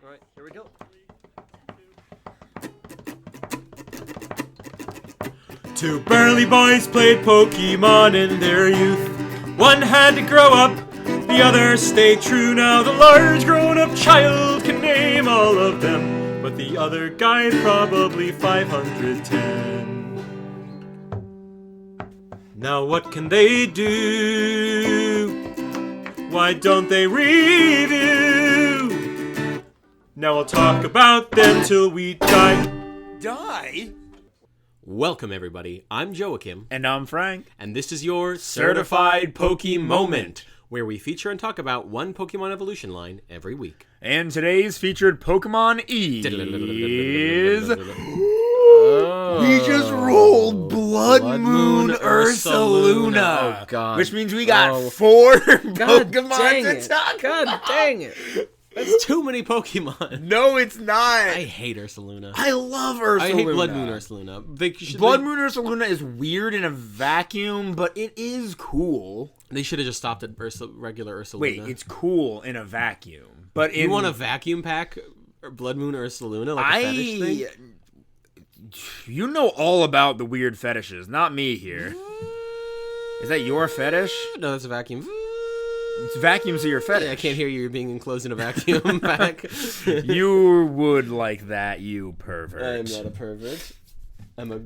Alright, here we go. Two burly boys played Pokemon in their youth. One had to grow up, the other stayed true. Now the large grown-up child can name all of them, but the other guy probably 510. Now what can they do? Why don't they review? Now I'll talk about them till we die. Die? Welcome, everybody. I'm Joachim. And I'm Frank. And this is your Certified Poke-Moment, where we feature and talk about one Pokemon evolution line every week. And today's featured Pokemon is... We just rolled Blood Moon Ursaluna. Oh, God. Which means we got four Pokemon to talk God about. dang it. That's too many Pokemon. No, it's not. I hate Ursaluna. I love Ursaluna. I hate Blood Moon Ursaluna. Blood Moon Ursaluna is weird in a vacuum, but it is cool. They should have just stopped at regular Ursaluna. Wait, it's cool in a vacuum. But you want a vacuum pack Blood Moon Ursaluna like a fetish thing? You know all about the weird fetishes, not me here. Is that your fetish? No, that's a vacuum. It's vacuums are your fetish. Yeah, I can't hear you. You're being enclosed in a vacuum pack. You would like that, you pervert. I'm not a pervert. I'm a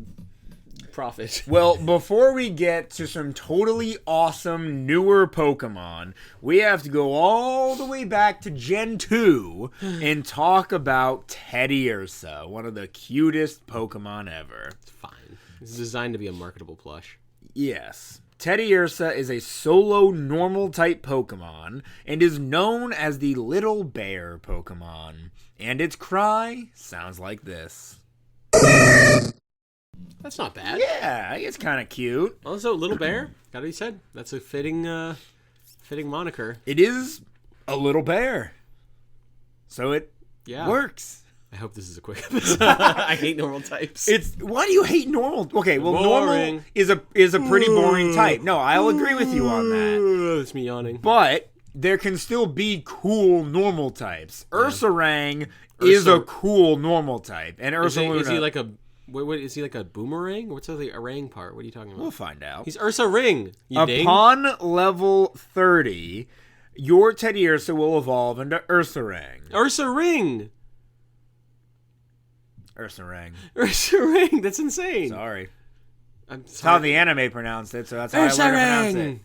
prophet. Well, before we get to some totally awesome newer Pokemon, we have to go all the way back to Gen 2 and talk about Teddiursa, one of the cutest Pokemon ever. It's fine. It's designed to be a marketable plush. Yes. Teddiursa is a solo normal type Pokemon and is known as the Little Bear Pokemon. And its cry sounds like this. That's not bad. Yeah, it's kind of cute. Also, Little Bear, gotta be said. That's a fitting moniker. It is a little bear. So it works. I hope this is a quick episode. I hate normal types. Why do you hate normal? Okay, well, boring. Normal is a pretty boring type. No, I'll agree with you on that. It's me yawning. But there can still be cool normal types. Ursaring is a cool normal type, and Ursaluna is he like a what is he like a boomerang? What's the orang part? What are you talking about? We'll find out. He's Ursaring. Upon level 30, your Teddiursa will evolve into Ursaring. Ursaring. Ursaring. Ursaring. That's insane. Sorry. That's how the anime pronounced it, so that's how I learned to pronounce it.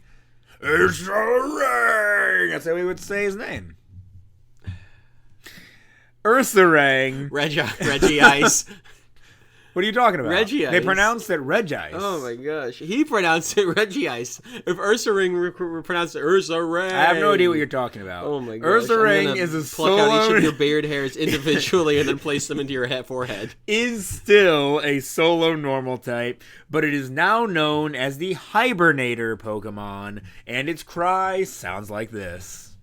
Ursaring! That's how we would say his name. Ursaring. Reggie Ice. What are you talking about? Reggie Ice. They pronounced it Regice. Oh my gosh. He pronounced it Reggie Ice. If Ursaring pronounced it Ursaring. I have no idea what you're talking about. Oh my gosh. Ursaring is a pluck out each of your beard hairs individually and then place them into your forehead. Is still a solo normal type, but it is now known as the Hibernator Pokemon, and its cry sounds like this.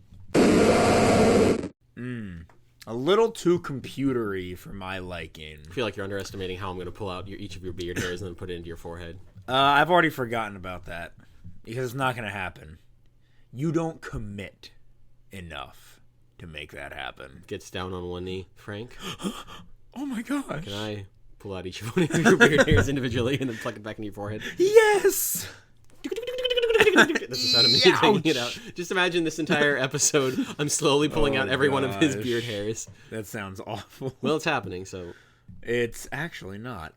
A little too computery for my liking. I feel like you're underestimating how I'm going to pull out each of your beard hairs and then put it into your forehead. I've already forgotten about that because it's not going to happen. You don't commit enough to make that happen. Gets down on one knee. Frank? Oh my gosh. Can I pull out each one of your beard hairs individually and then pluck it back into your forehead? Yes! That's the sound of me taking it out. Just imagine this entire episode. I'm slowly pulling out every one of his beard hairs. That sounds awful. Well, it's happening, so. It's actually not.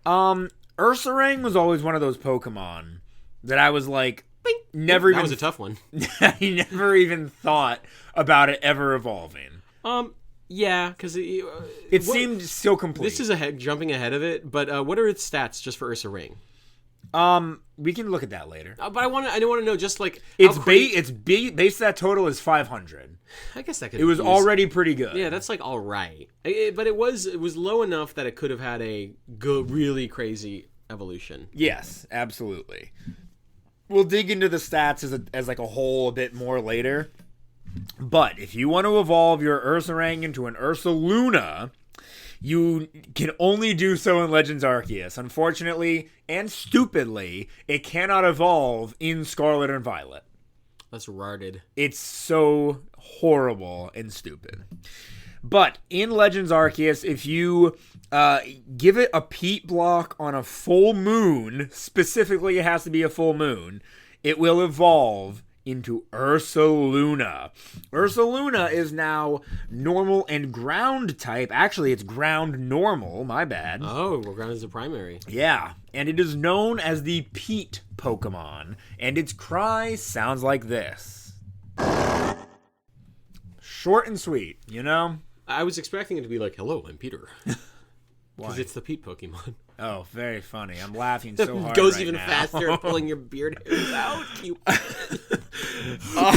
Ursaring was always one of those Pokemon that I was like, never even. That was a tough one. I never even thought about it ever evolving. Yeah, because it seemed so complete. This is jumping ahead of it, but what are its stats just for Ursaring? We can look at that later. But I want to know just like its base that total is 500. I guess that could. It was already pretty good. Yeah, that's like all right. But it was low enough that it could have had a good, really crazy evolution. Yes, absolutely. We'll dig into the stats as like a whole a bit more later. But if you want to evolve your Ursaring into an Ursaluna, you can only do so in Legends Arceus. Unfortunately, and stupidly, it cannot evolve in Scarlet and Violet. That's rotted. It's so horrible and stupid. But in Legends Arceus, if you give it a Pete block on a full moon, specifically it has to be a full moon, it will evolve into Ursaluna. Ursaluna is now normal and ground type. Actually, it's ground normal. My bad. Oh, well, ground is the primary. Yeah, and it is known as the Pete Pokemon, and its cry sounds like this. Short and sweet, you know? I was expecting it to be like, hello, I'm Peter. Why? Because it's the Pete Pokemon. Oh, very funny. I'm laughing so hard Goes right even now. faster, pulling your beard hairs out. Cute.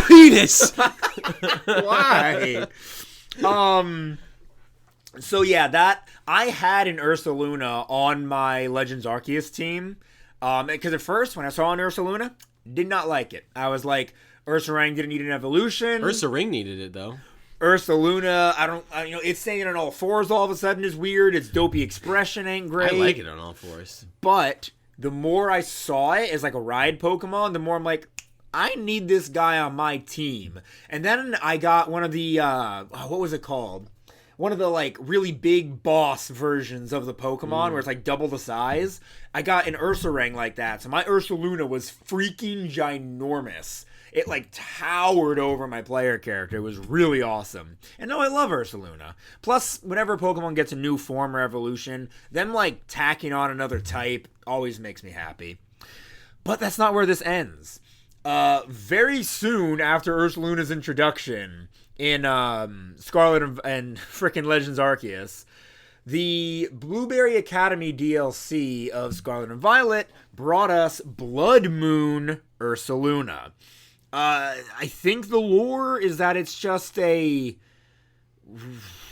Penis! Why? So yeah, that I had an Ursaluna on my Legends Arceus team. Because at first, when I saw an Ursaluna, did not like it. I was like, Ursaring didn't need an evolution. Ursaring needed it, though. Ursaluna, it's standing on all fours all of a sudden is weird. Its dopey expression ain't great. I like it on all fours. But the more I saw it as like a ride Pokemon, the more I'm like, I need this guy on my team. And then I got one of the, what was it called? One of the like really big boss versions of the Pokemon where it's like double the size. I got an Ursaring like that. So my Ursaluna was freaking ginormous. It like towered over my player character. It was really awesome. And no, I love Ursaluna. Plus, whenever a Pokemon gets a new form or evolution, them like tacking on another type always makes me happy. But that's not where this ends. Very soon after Ursaluna's introduction in Scarlet and frickin' Legends Arceus, the Blueberry Academy DLC of Scarlet and Violet brought us Blood Moon Ursaluna. I think the lore is that it's just an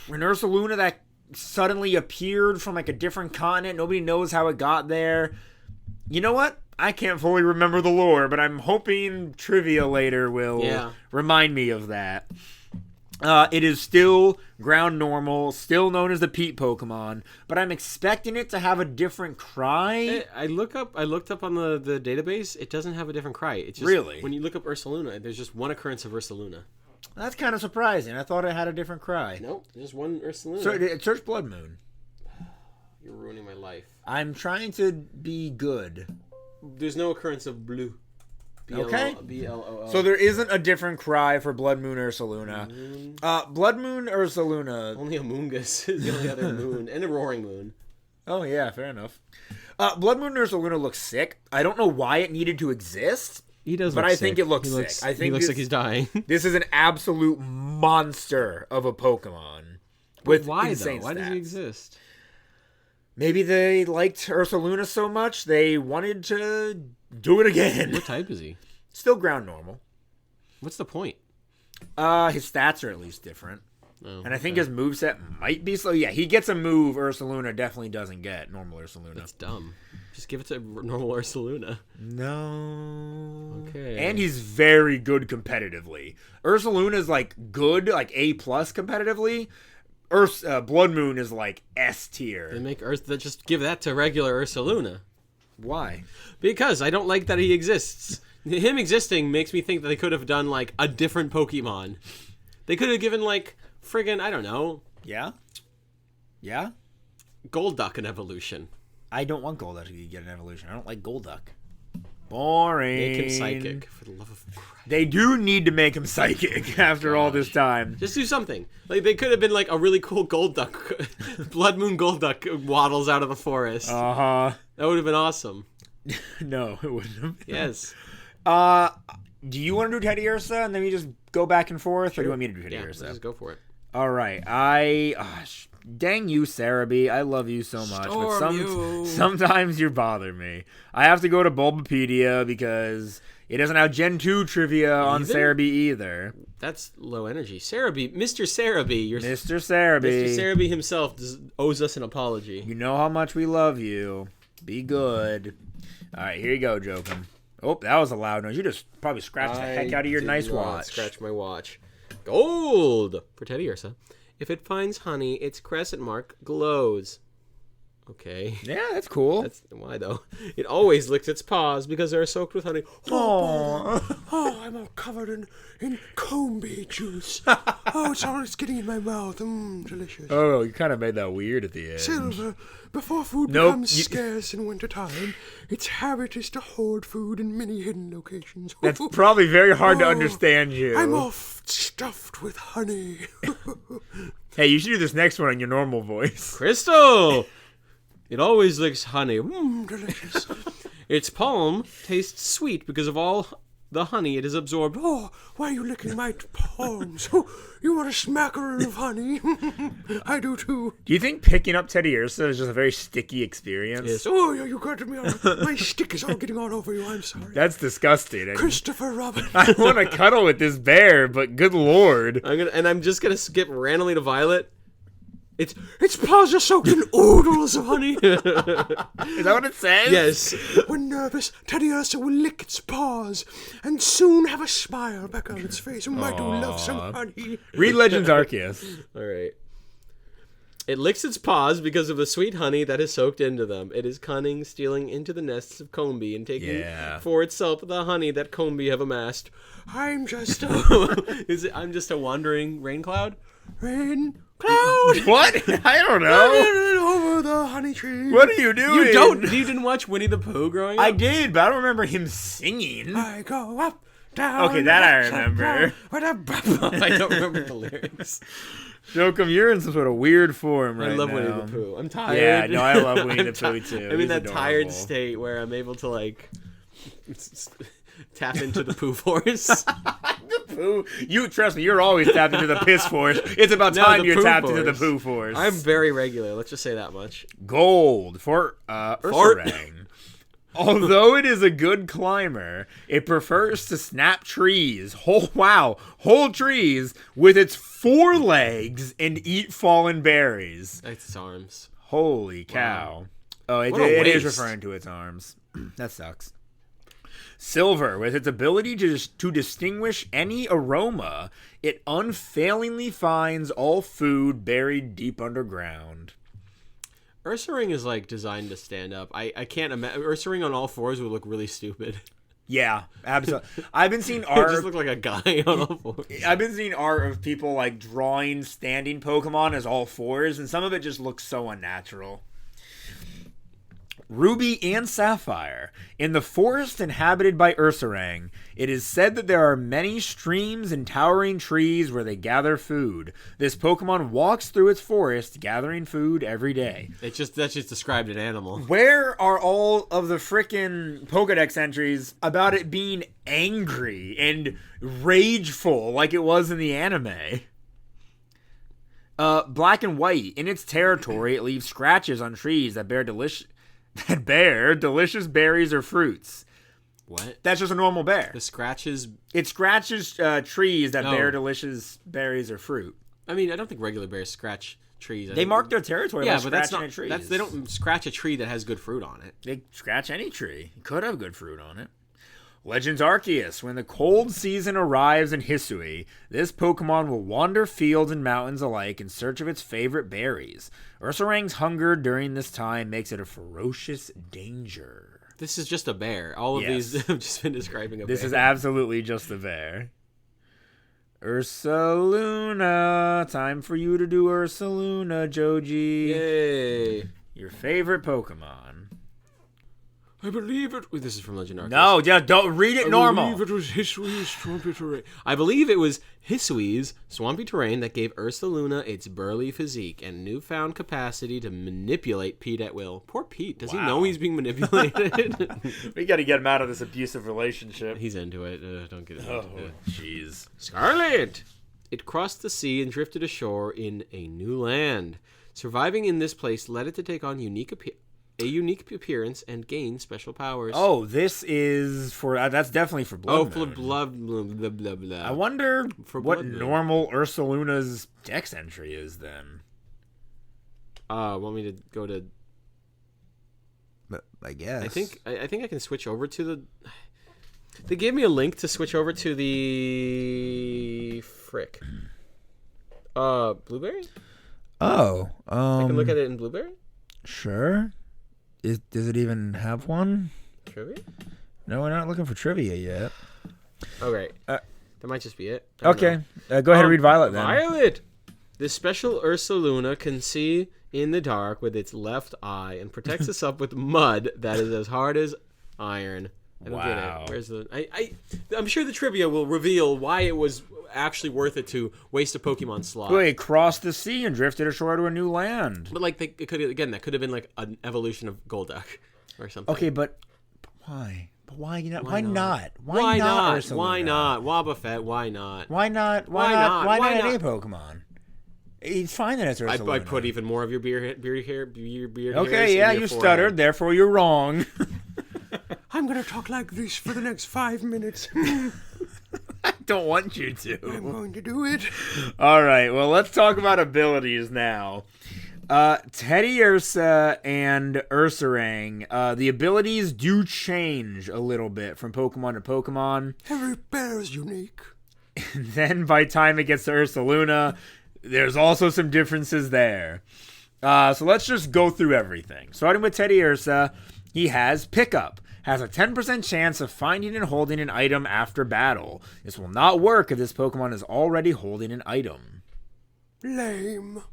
Ursaluna that suddenly appeared from like a different continent. Nobody knows how it got there. You know what? I can't fully remember the lore, but I'm hoping trivia later will remind me of that. It is still ground normal, still known as the Pete Pokemon, but I'm expecting it to have a different cry. I looked up on the database. It doesn't have a different cry. It's just, really? When you look up Ursaluna, there's just one occurrence of Ursaluna. That's kind of surprising. I thought it had a different cry. Nope, just one Ursaluna. So, search Blood Moon. You're ruining my life. I'm trying to be good. There's no occurrence of blue. Okay. B-L-O-O. So there isn't a different cry for Blood Moon Ursaluna. Blood Moon Ursaluna. Only a Moongus is the only other moon. And a Roaring Moon. Oh, yeah, fair enough. Blood Moon Ursaluna looks sick. I don't know why it needed to exist. He does but look I think sick. it looks sick. I think he looks like he's dying. This is an absolute monster of a Pokemon. With why, insane though? Why does he stats. exist? Maybe they liked Ursaluna so much, they wanted to do it again. What type is he? Still ground normal. What's the point? His stats are at least different. Oh, and I think his moveset might be slow. Yeah, he gets a move Ursaluna definitely doesn't get. Normal Ursaluna. That's dumb. Just give it to normal Ursaluna. No. Okay. And he's very good competitively. Ursaluna's like good, like A+ competitively. Blood Moon is like S tier. Just give that to regular Ursaluna. Why? Because I don't like that he exists. Him existing makes me think that they could have done like a different Pokemon. They could have given like friggin' I don't know. Yeah? Yeah? Golduck an evolution. I don't want Golduck to get an evolution. I don't like Golduck. Boring. Make him psychic, for the love of Christ. They do need to make him psychic after all this time. Just do something. Like they could have been like a really cool Golduck. Blood Moon Golduck waddles out of the forest. Uh-huh. That would have been awesome. No, it wouldn't have been. Yes. Do you want to do Teddy Ursa and then we just go back and forth? Or do you want me to do Teddy Ursa? Let's just go for it. All right. Dang you, Cerebi. I love you so much. But sometimes you bother me. I have to go to Bulbapedia because it doesn't have Gen 2 trivia on Cerebi either. That's low energy. Cerebi, Mr. Cerebi. Mr. Cerebi. Mr. Cerebi himself owes us an apology. You know how much we love you. Be good. All right, here you go, Jokum. Oh, that was a loud noise. You just probably scratched the heck out of your nice watch. Scratch my watch. Gold for Teddy Ursa. If it finds honey, its crescent mark glows. Okay. Yeah, that's cool. That's why though. It always licks its paws because they're soaked with honey. Aww. Oh, I'm all covered in combi juice. Oh, it's getting in my mouth. Delicious. Oh, you kind of made that weird at the end. Silver, before food Nope, becomes scarce in wintertime, its habit is to hoard food in many hidden locations. That's probably very hard to understand you. I'm all stuffed with honey. Hey, you should do this next one in your normal voice. Crystal! It always licks honey. Delicious. Its palm tastes sweet because of all the honey it has absorbed. Oh, why are you licking my palms? Oh, you want a smackerel of honey? I do too. Do you think picking up Teddy Ursa is just a very sticky experience? Yes. Oh, you got me on. My stick is all getting all over you. I'm sorry. That's disgusting. Christopher Robin. I want to cuddle with this bear, but good lord. I'm just gonna skip randomly to Violet. Its paws are soaked in oodles of honey. Is that what it says? Yes. When nervous, Teddy Ursa will lick its paws and soon have a smile back on its face. I do love some honey. Read Legends Arceus. All right. It licks its paws because of the sweet honey that is soaked into them. It is cunning, stealing into the nests of Combi and taking for itself the honey that Combi have amassed. I'm just a wandering rain cloud? Rain cloud! What? I don't know. Over the honey tree. What are you doing? You didn't watch Winnie the Pooh growing up? I did, but I don't remember him singing. I go up, down. Okay, that I remember. I don't remember the lyrics. Jokum, you're in some sort of weird form right now. I love Winnie the Pooh. I'm tired. Yeah, no, I love Winnie the Pooh too. I'm in that tired state where I'm able to like tap into the Pooh force. The Pooh. You trust me, you're always tapped into the piss force. It's about time you're tapped into the Pooh force. I'm very regular. Let's just say that much. Gold for Ursaring. Although it is a good climber, it prefers to snap trees, whole trees, with its 4 legs and eat fallen berries. That's its arms. Holy cow. Wow. Oh, it is referring to its arms. That sucks. Silver, with its ability to distinguish any aroma, it unfailingly finds all food buried deep underground. Ursaring is like designed to stand up. I can't imagine Ursaring on all fours would look really stupid. Yeah, absolutely. I've been seeing art. It just look like a guy on all fours. I've been seeing art of people like drawing standing Pokemon as all fours, and some of it just looks so unnatural. Ruby and Sapphire. In the forest inhabited by Ursaring, it is said that there are many streams and towering trees where they gather food. This Pokemon walks through its forest gathering food every day. That's just described an animal. Where are all of the frickin' Pokedex entries about it being angry and rageful like it was in the anime? Black and White. In its territory, it leaves scratches on trees that bear delicious berries or fruits. What? That's just a normal bear. The scratches. It scratches trees that bear delicious berries or fruit. I mean, I don't think regular bears scratch trees. They mark their territory by scratching trees. They don't scratch a tree that has good fruit on it. They scratch any tree. It could have good fruit on it. Legends Arceus. When the cold season arrives in Hisui, this Pokemon will wander fields and mountains alike in search of its favorite berries. Ursaring's hunger during this time makes it a ferocious danger. This is just a bear. All of these have just been describing a bear. This is absolutely just a bear. Ursaluna. Time for you to do Ursaluna, Joji. Yay. Your favorite Pokemon. I believe it. This is from Legend Arceus. No, just don't read it normal. I believe it was Hisui's swampy terrain. I believe it was Hisui's swampy terrain that gave Ursaluna its burly physique and newfound capacity to manipulate Pete at will. Poor Pete. Does he know he's being manipulated? We got to get him out of this abusive relationship. He's into it. Don't get it. Oh, jeez. Scarlet! It crossed the sea and drifted ashore in a new land. Surviving in this place led it to take on a unique appearance and gain special powers. Oh, this is for that's definitely for Blood. Oh, for blood. Blah, blah, blah. I wonder what Blood normal Ursaluna's dex entry is then. Want me to go to? I guess. I think I can switch over to the. They gave me a link to switch over to the Blueberry. Oh, I can look at it in Blueberry. Sure. Does it even have one? Trivia? No, we're not looking for trivia yet. Okay. That might just be it. Okay. Go ahead and read Violet then. Violet! This special Ursaluna can see in the dark with its left eye and protects itself with mud that is as hard as iron. I don't get it. Where's the? I'm sure the trivia will reveal why it was actually worth it to waste a Pokemon slot. Wait, crossed the sea and drifted ashore to a new land. But like, that could have been like an evolution of Golduck or something. Okay, but why? But why? Why not? Why not? Ursaluna? Why not? Wobbuffet? Why not? Why not? Why not any Pokemon? It's fine that it's Ursaluna. I put even more of your beard hair. Okay, yeah, you stuttered, therefore you're wrong. I'm going to talk like this for the next 5 minutes. I don't want you to. I'm going to do it. All right, well, let's talk about abilities now. Teddy Ursa and Ursaring, the abilities do change a little bit from Pokemon to Pokemon. Every bear is unique. And then by the time it gets to Ursaluna, there's also some differences there. So let's just go through everything. Starting with Teddy Ursa, he has Pickup. Has a 10% chance of finding and holding an item after battle. This will not work if this Pokemon is already holding an item. Lame.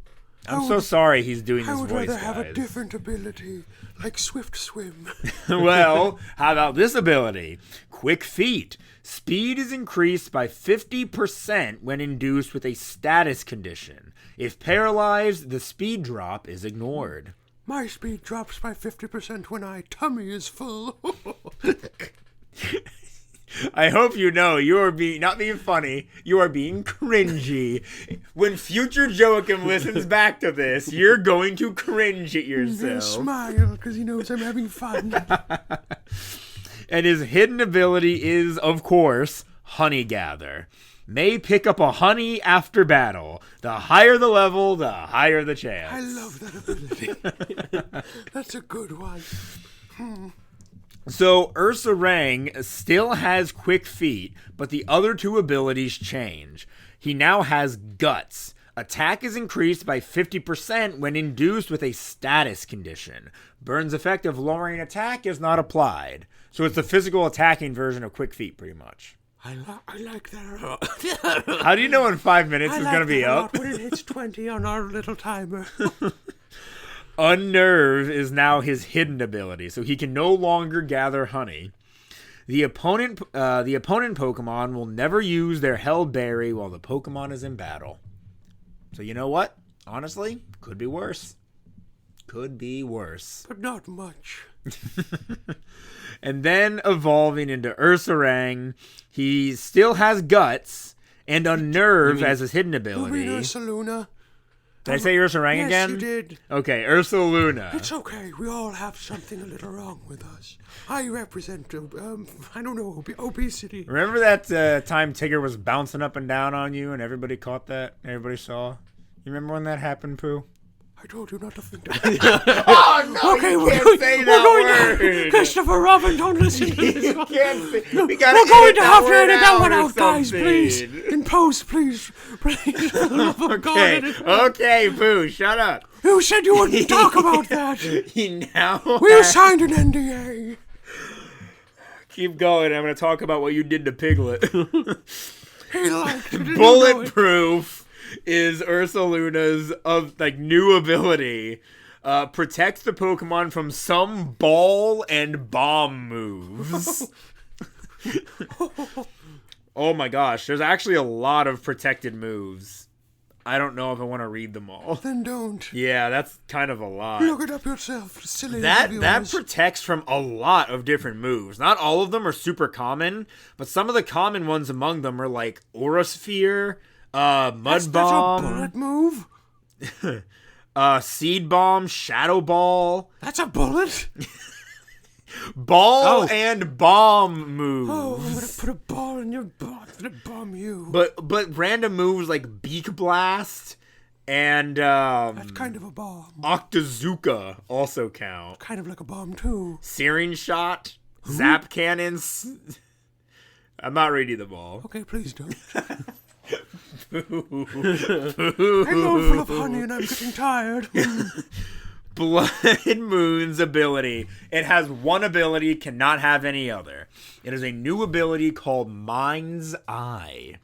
I'm so sorry he's doing this voice, I would rather guys. have a different ability, like Swift Swim. Well, how about this ability? Quick Feet. Speed is increased by 50% when induced with a status condition. If paralyzed, the speed drop is ignored. My speed drops by 50% when my tummy is full. I hope you know you are not being funny. You are being cringy. When future Joachim listens back to this, you're going to cringe at yourself. He'll smile because he knows I'm having fun. And his hidden ability is, of course, Honey Gather. May pick up a honey after battle. The higher the level, the higher the chance. I love that ability. That's a good one. So Ursaring still has Quick Feet, but the other two abilities change. He now has Guts. Attack is increased by 50% when induced with a status condition. Burns effect of lowering attack is not applied. So it's the physical attacking version of Quick Feet, pretty much. I like that a lot. How do you know in 5 minutes it's going to be up? When it hits 20 on our little timer. Unnerve is now his hidden ability, so he can no longer gather honey. The opponent Pokemon will never use their held berry while the Pokemon is in battle. So you know what? Honestly, could be worse. Could be worse. But not much. And then evolving into Ursaring, he still has Guts and Unnerve as his hidden ability. You mean Ursaluna? Did I say Ursaring again? Yes, you did. Okay, Ursaluna. It's okay. We all have something a little wrong with us. I represent, I don't know, obesity. Remember that time Tigger was bouncing up and down on you and everybody caught that? Everybody saw? You remember when that happened, Pooh? I told you not to think Oh, no, okay, you can't say that word. Christopher Robin, don't listen to this. You can't say, We're going to have to edit that one out, guys, please. In post, please. Please, for the love of God, edit it out. Okay, Pooh, shut up. You said you wouldn't talk about that. We signed an NDA. Keep going. I'm going to talk about what you did to Piglet. He liked it. Bulletproof is Ursaluna's new ability. Protects the Pokemon from some ball and bomb moves. Oh my gosh, there's actually a lot of protected moves. I don't know if I want to read them all. Then don't. Yeah, that's kind of a lot. Look it up yourself, silly. That protects from a lot of different moves. Not all of them are super common, but some of the common ones among them are like Aura Sphere, Mud Bomb. That's a bullet move? Seed Bomb, Shadow Ball. That's a bullet? Ball and bomb moves. Oh, I'm gonna put a ball in your butt. I'm gonna bomb you. But random moves like Beak Blast and that's kind of a bomb. Octazooka also count. Kind of like a bomb too. Searing Shot, Zap Cannons. I'm not reading them all. Okay, please don't. I'm all full of honey and I'm getting tired. Blood Moon's ability. It has one ability, cannot have any other. It is a new ability called Mind's Eye.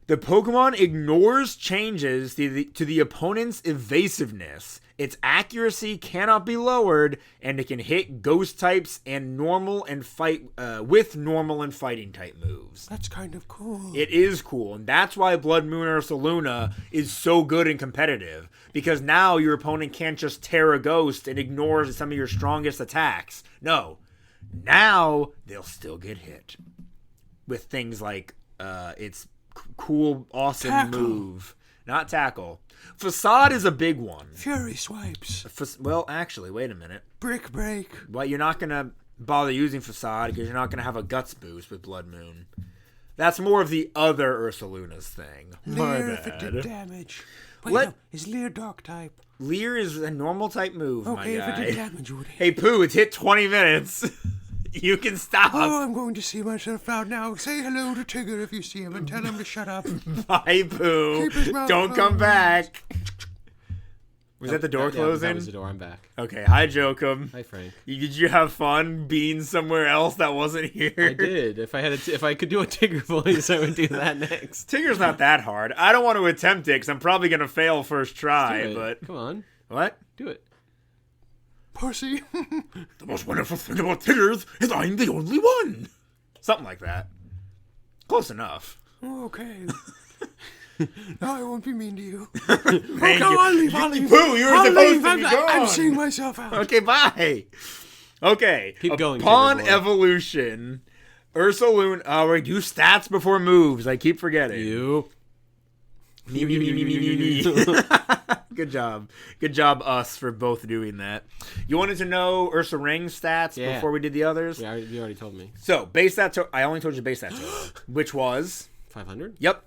The Pokemon ignores changes to the opponent's evasiveness. Its accuracy cannot be lowered, and it can hit ghost types and normal and fight with normal and fighting type moves. That's kind of cool. It is cool, and that's why Blood Moon Ursaluna is so good and competitive. Because now your opponent can't just tear a ghost and ignore some of your strongest attacks. No. Now they'll still get hit. With things like its cool, awesome tackle. Move. Not tackle. Facade is a big one. Fury swipes. Well, actually, wait a minute. Brick break. Well, you're not going to bother using Facade because you're not going to have a Guts boost with Blood Moon. That's more of the other Ursaluna's thing. Leer if it did damage. Wait, no, is Leer dark type? Leer is a normal type move, my guy. Okay, if it did damage, you would hit. Hey, Pooh, it's hit 20 minutes. You can stop. Oh, I'm going to see myself out now. Say hello to Tigger if you see him and tell him to shut up. Bye, Pooh. Don't come back. Was that the door closing? That was the door. I'm back. Okay. Hi, Jokum. Hi, Frank. Did you have fun being somewhere else that wasn't here? I did. If I could do a Tigger voice, I would do that next. Tigger's not that hard. I don't want to attempt it because I'm probably going to fail first try. But come on. What? Do it. Pussy. The most wonderful thing about Tiggers is I'm the only one. Something like that. Close enough. Okay. No, I won't be mean to you. Thank you. I'll leave. Pooh, you were supposed to be gone. I'm seeing myself out. Okay, bye. Okay. Keep going. Upon evolution, Ursaluna. We do stats before moves. I keep forgetting. You. Me. Good job. Good job, us, for both doing that. You wanted to know Ursaring stats before we did the others? Yeah, you already told me. So, base stat I only told you base stat total, which was 500? Yep.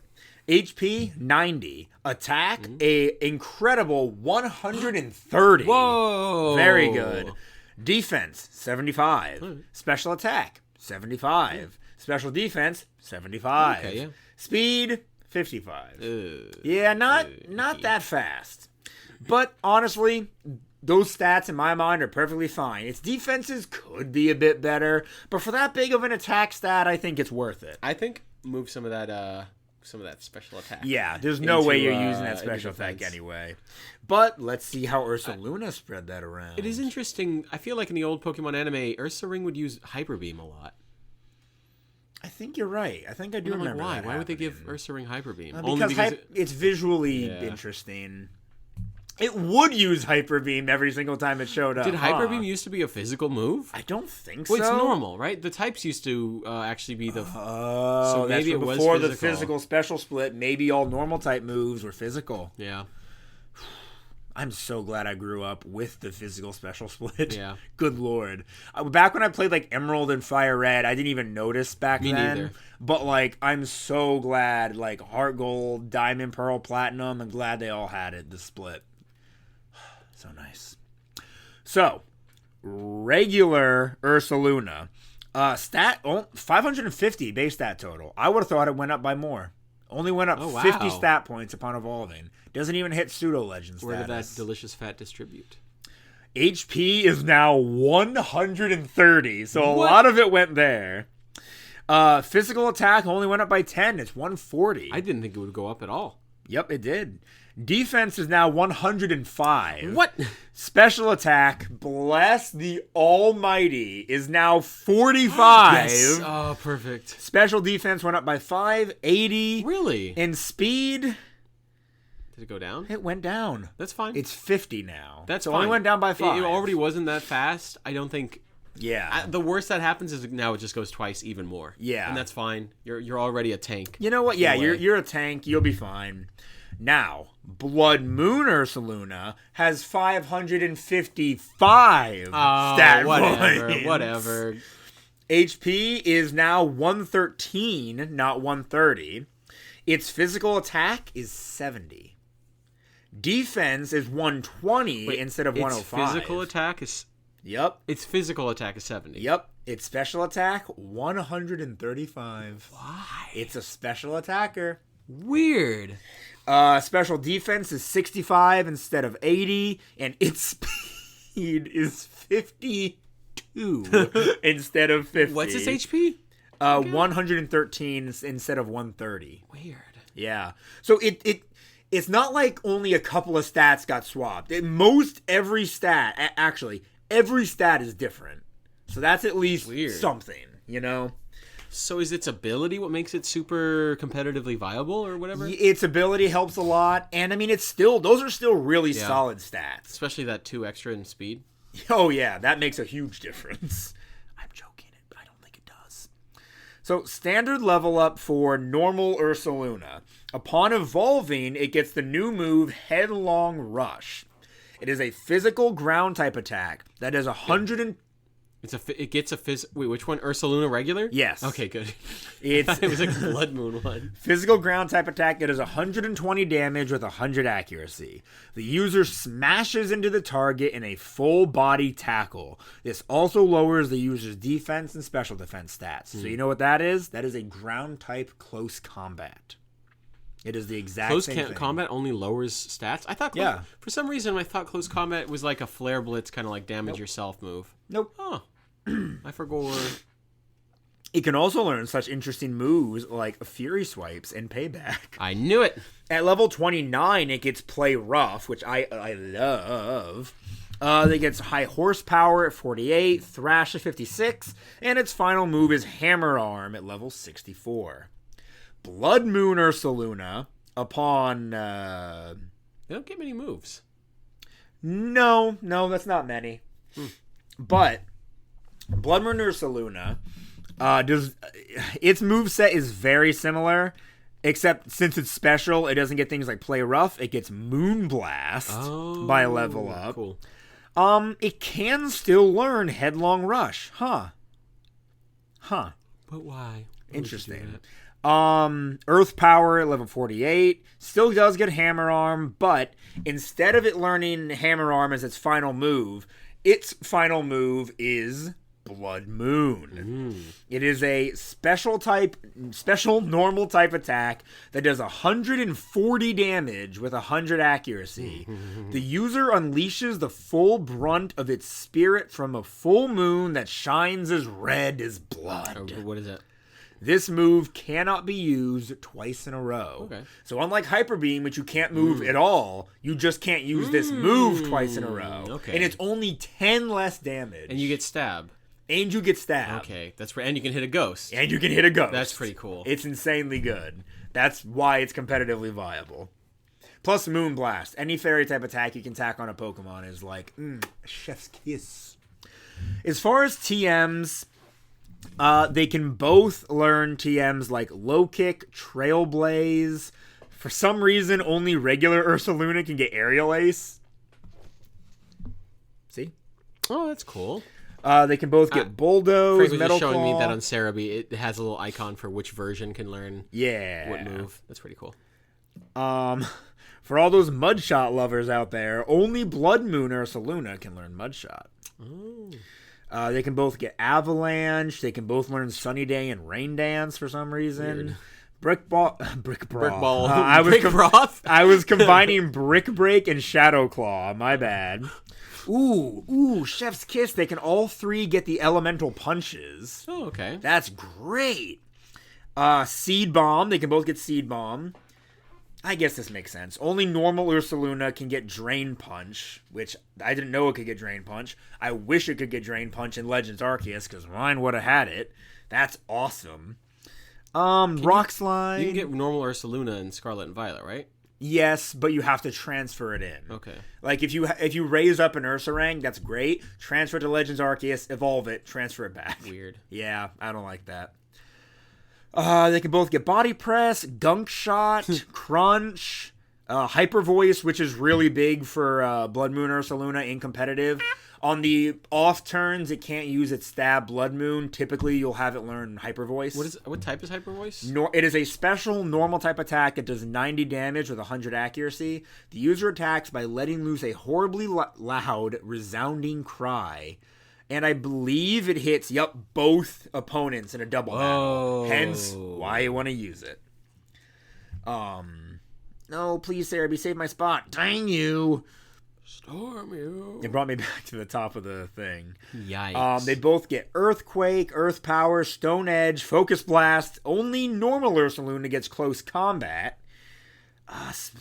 HP 90, attack a incredible 130. Whoa! Very good. Defense 75. Special attack 75. Special defense 75. Okay, yeah. Speed 55. Yeah, not that fast. But honestly, those stats in my mind are perfectly fine. Its defenses could be a bit better, but for that big of an attack stat, I think it's worth it. I think move some of that special attack. Yeah, there's no way you're using that special attack anyway. But let's see how Ursaluna spread that around. It is interesting. I feel like in the old Pokemon anime, Ursaring would use Hyper Beam a lot. I think you're right. I think I do remember why. that Why would they give Ursaring Hyper Beam? Because it's visually interesting. It would use Hyper Beam every single time it showed up. Did Hyper Beam used to be a physical move? I don't think so. Well, it's normal, right? The types used to actually be the... so maybe it was before the physical special split. Maybe all normal type moves were physical. Yeah. I'm so glad I grew up with the physical special split. Yeah. Good Lord. Back when I played like Emerald and Fire Red, I didn't even notice back then. Me neither. But like, I'm so glad like Heart Gold, Diamond, Pearl, Platinum, I'm glad they all had it, the split. So nice. So, regular Ursaluna. 550 base stat total. I would have thought it went up by more. Only went up 50 stat points upon evolving. Doesn't even hit Pseudo Legend status. Where did that delicious fat distribute? HP is now 130, so a lot of it went there. Physical attack only went up by 10. It's 140. I didn't think it would go up at all. Yep, it did. Defense is now 105. What? Special attack, bless the almighty, is now 45. Yes. Oh, perfect. Special defense went up by 5, 80. Really? And speed... Did it go down? It went down. That's fine. It's 50 now. That's so fine. It only went down by 5. It already wasn't that fast. I don't think... Yeah. The worst that happens is now it just goes twice even more. Yeah. And that's fine. You're already a tank. You know what? Yeah, you're a tank. You'll be fine. Now, Blood Moon Ursaluna has 555 stat points. Whatever. HP is now 113, not 130. Its physical attack is 70. Defense is 120 instead of 105. Its physical attack is... Yep. Its physical attack is 70. Yep. Its special attack, 135. Why? It's a special attacker. Weird. Special defense is 65 instead of 80, and its speed is 52 instead of 50. What's his HP? 113 instead of 130. Weird. Yeah. So it's not like only a couple of stats got swapped. Every stat is different. So that's at least something, you know? So is its ability what makes it super competitively viable or whatever? Its ability helps a lot. And I mean, those are still really solid stats. Especially that 2 extra in speed. Oh yeah, that makes a huge difference. I'm joking, but I don't think it does. So standard level up for normal Ursaluna. Upon evolving, it gets the new move Headlong Rush. It is a physical ground type attack that does 100 It gets a Wait, which one? Ursaluna regular? Yes. Okay, good. It was like a Blood Moon one. Physical ground type attack that does 120 damage with 100 accuracy. The user smashes into the target in a full body tackle. This also lowers the user's defense and special defense stats. So you know what that is? That is a ground type close combat. It is the exact same thing. Close combat only lowers stats? I thought for some reason I thought close combat was like a flare blitz kind of like damage yourself move. Nope. Oh. I forgot. It can also learn such interesting moves like Fury Swipes and Payback. I knew it. At level 29, it gets Play Rough, which I love. It gets High Horsepower at 48, Thrash at 56, and its final move is Hammer Arm at level 64. Blood Moon Ursaluna, upon... They don't get many moves. No, that's not many. But... Blood Moon Ursaluna its moveset is very similar, except since it's special, it doesn't get things like Play Rough. It gets Moonblast by level up. Cool. It can still learn Headlong Rush. Huh. But why? Interesting. Earth Power at level 48 still does get Hammer Arm, but instead of it learning Hammer Arm as its final move is Blood Moon. It is a special normal type attack that does 140 damage with 100 accuracy. The user unleashes the full brunt of its spirit from a full moon that shines as red as blood. Oh, what is that? This move cannot be used twice in a row. Okay. So unlike Hyper Beam, which you can't move at all, you just can't use this move twice in a row. Okay. And it's only 10 less damage. And you get stab. And you get stabbed. Okay, that's right. And you can hit a ghost. That's pretty cool. It's insanely good. That's why it's competitively viable. Plus Moonblast. Any fairy type attack you can tack on a Pokemon is like, chef's kiss. As far as TMs, they can both learn TMs like Low Kick, Trailblaze. For some reason, only regular Ursaluna can get Aerial Ace. See? Oh, that's cool. They can both get Bulldoze, Frank was Metal just showing Claw. me that on Cerebi. It has a little icon for which version can learn what move. That's pretty cool. For all those Mudshot lovers out there, only Blood Moon Ursaluna can learn Mudshot. Oh. They can both get Avalanche. They can both learn Sunny Day and Rain Dance for some reason. Weird. Brick Ball. Brick Broth. I was combining Brick Break and Shadow Claw. My bad. Ooh, Chef's Kiss. They can all three get the elemental punches. Oh, okay. That's great. Seed Bomb. They can both get Seed Bomb. I guess this makes sense. Only normal Ursaluna can get Drain Punch, which I didn't know it could get Drain Punch. I wish it could get Drain Punch in Legends Arceus, because mine would have had it. That's awesome. Rock Slide. You can get normal Ursaluna in Scarlet and Violet, right? Yes, but you have to transfer it in. Okay. Like if you raise up an Ursaring, that's great. Transfer it to Legends Arceus, evolve it, transfer it back. Weird. Yeah, I don't like that. They can both get Body Press, Gunk Shot, Crunch, Hyper Voice, which is really big for Blood Moon Ursaluna in competitive. On the off turns, it can't use its stab Blood Moon. Typically, you'll have it learn Hyper Voice. What type is Hyper Voice? It is a special normal type attack that does 90 damage with 100 accuracy. The user attacks by letting loose a horribly loud, resounding cry. And I believe it hits, both opponents in a double battle. Hence, why you want to use it. No, please, Cerebi, save my spot. Dang you. Storm you. It brought me back to the top of the thing. Yikes. They both get Earthquake, Earth Power, Stone Edge, Focus Blast. Only normal Ursaluna gets close combat.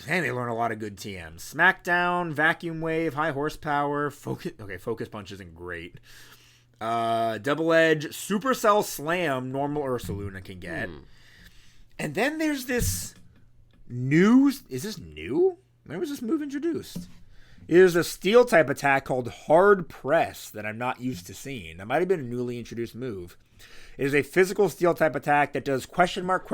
Man, they learn a lot of good TMs. Smackdown, Vacuum Wave, High Horsepower, Focus Punch isn't great. Double Edge, Supercell Slam, normal Ursaluna can get. And then there's this new... Is this new? When was this move introduced? There's a steel type attack called Hard Press that I'm not used to seeing. That might have been a newly introduced move. It is a physical steel type attack that does question mark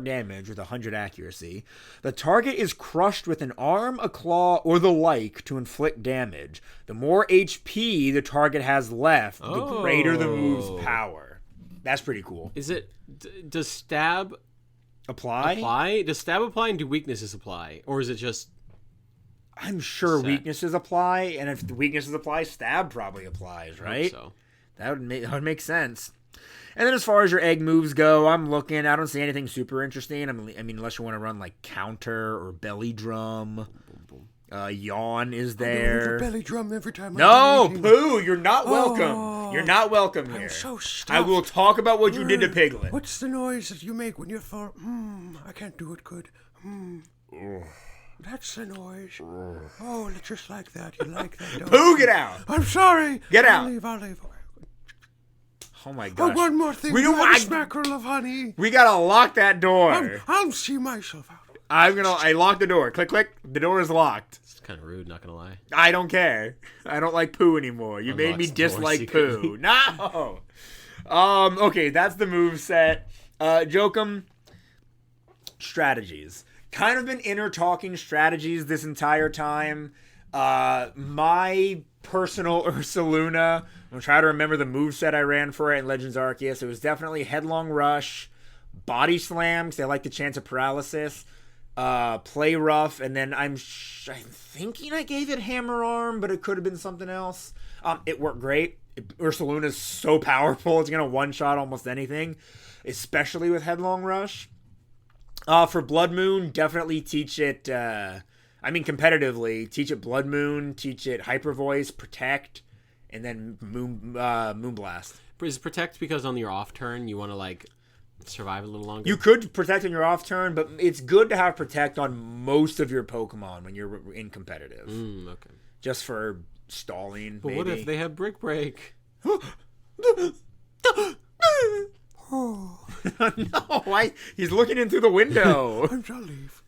damage with 100 accuracy. The target is crushed with an arm, a claw, or the like to inflict damage. The more HP the target has left, the greater the move's power. That's pretty cool. Is it... Does stab... Apply? Does stab apply and do weaknesses apply? Or is it just... I'm sure weaknesses apply, and if the weaknesses apply, stab probably applies, right? I hope so. That would make sense. And then as far as your egg moves go, I'm looking. I don't see anything super interesting. I mean, unless you want to run like counter or belly drum. Yawn is there. Belly drum every time. No, Pooh, you're not welcome. You're not welcome here. I'm so stuffed. I will talk about what you did to Piglet. What's the noise that you make when you're full? I can't do it good. That's the noise. Oh, just like that. You like that, don't Pooh, you? get out. I'm sorry. Get out. I'll leave. Oh my gosh. Oh, one more thing. We don't want a smackerel of honey. We gotta lock that door. I'll see myself out. I lock the door. Click, click. The door is locked. It's kind of rude, not gonna lie. I don't care. I don't like Pooh anymore. You made me dislike Pooh. No. Okay, that's the move set. Jokum, strategies. Kind of been inner talking strategies this entire time. My personal Ursaluna, I'm trying to remember the moveset I ran for it in Legends Arceus. It was definitely Headlong Rush, Body Slam, because they like the chance of paralysis, Play Rough, and then I'm thinking I gave it Hammer Arm, but it could have been something else. It worked great. Ursaluna is so powerful, it's going to one-shot almost anything, especially with Headlong Rush. For Blood Moon, definitely teach it, competitively, teach it Blood Moon, teach it Hyper Voice, Protect, and then Moonblast. Is Protect because on your off turn you want to, like, survive a little longer? You could Protect on your off turn, but it's good to have Protect on most of your Pokemon when you're in competitive. Okay. Just for stalling, But maybe. what if they have Brick Break? No, he's looking in through the window. I'll leave.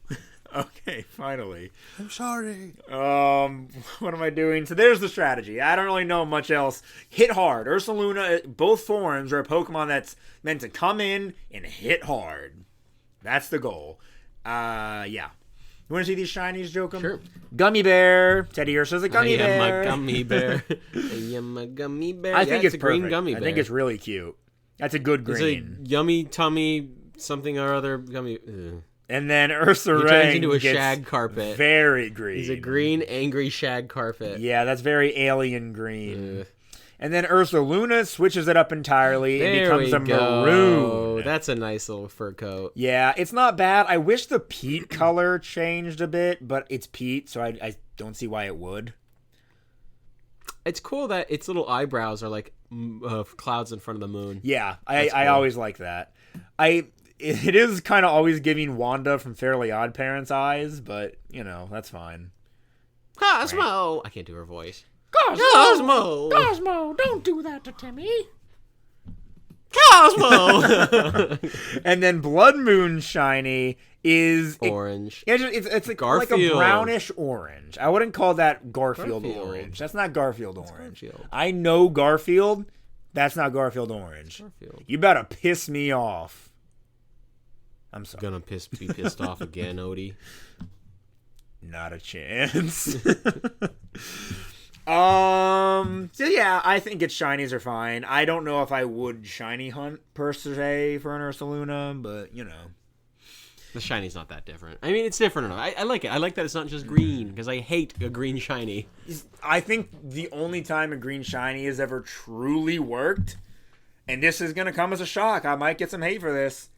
Okay, finally. I'm sorry. What am I doing? So there's the strategy. I don't really know much else. Hit hard. Ursaluna, both forms are a Pokemon that's meant to come in and hit hard. That's the goal. Yeah. You want to see these shinies, Jokum? Sure. Gummy Bear. Teddy Ursa's a gummy bear. I am a gummy bear. I am a gummy bear. I think it's a green perfect. gummy bear. I think it's really cute. That's a good green. It's a yummy tummy something or other gummy. And then He Ursaring turns into a gets shag carpet. very green. He's a green, angry shag carpet. Yeah, that's very alien green. And then Ursaluna switches it up entirely and becomes a maroon. That's a nice little fur coat. Yeah, it's not bad. I wish the peat color changed a bit, but it's peat, so I don't see why it would. It's cool that its little eyebrows are like clouds in front of the moon. Yeah, I always like that. It is kind of always giving Wanda from Fairly Odd Parents eyes, but, that's fine. Cosmo! Right. I can't do her voice. Cosmo! Cosmo, don't do that to Timmy. Cosmo! And then Blood Moon shiny is orange. It's like a brownish orange. I wouldn't call that Garfield orange. That's not Garfield orange. Garfield. I know Garfield. That's not Garfield orange. Garfield. You better piss me off. I'm sorry. Gonna be pissed off again, Odie. Not a chance. So yeah, I think its shinies are fine. I don't know if I would shiny hunt per se for an Ursaluna, but The shiny's not that different. I mean, it's different enough. I like it. I like that it's not just green, because I hate a green shiny. I think the only time a green shiny has ever truly worked, and this is going to come as a shock, I might get some hate for this,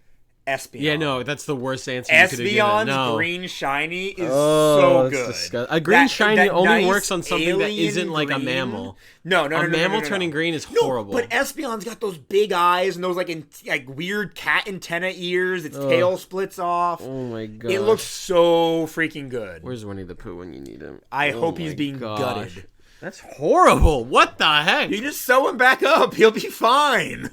Espeon. Yeah, no, that's the worst answer you could have given. Espeon's No. green shiny is so good. A green shiny that only nice works on something that alien isn't like a green. mammal. No. A mammal turning green is horrible. But Espeon's got those big eyes and those like weird cat antenna ears. Its tail splits off. Oh my god. It looks so freaking good. Where's Winnie the Pooh when you need him? I hope he's being gutted. That's horrible. What the heck? You just sew him back up. He'll be fine.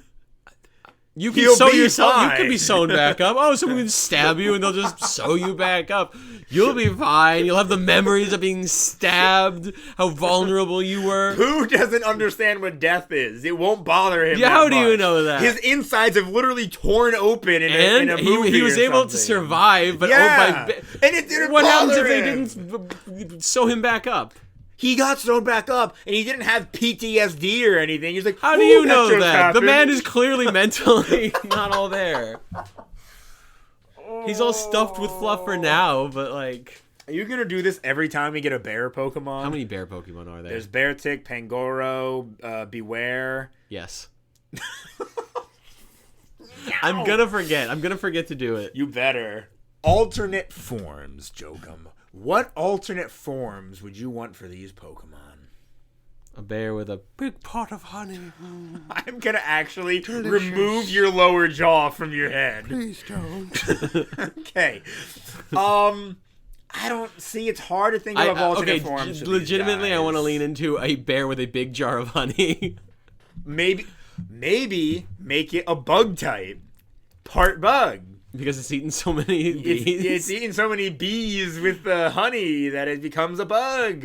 You can sew yourself. You could be sewn back up. Oh, someone can stab you and they'll just sew you back up. You'll be fine. You'll have the memories of being stabbed, how vulnerable you were. Who doesn't understand what death is? It won't bother him. Yeah, how do you know that? His insides have literally torn open in a movie. He was able to survive, but and it didn't. What happens bother if him. they didn't sew him back up? He got sewn back up, and he didn't have PTSD or anything. He's like, how do you know that? Happened. The man is clearly mentally not all there. He's all stuffed with fluff for now, but like... Are you going to do this every time we get a bear Pokemon? How many bear Pokemon are there? There's Beartic, Pangoro, Beware. Yes. I'm going to forget. I'm going to forget to do it. You better. Alternate forms, Jokum. What alternate forms would you want for these Pokemon? A bear with a big pot of honey. I'm going to actually remove your lower jaw from your head. Please don't. Okay. I don't see. It's hard to think of alternate forms. Legitimately, I want to lean into a bear with a big jar of honey. Maybe make it a bug type. Part bug. Because it's eaten so many bees. It's eaten so many bees with the honey that it becomes a bug.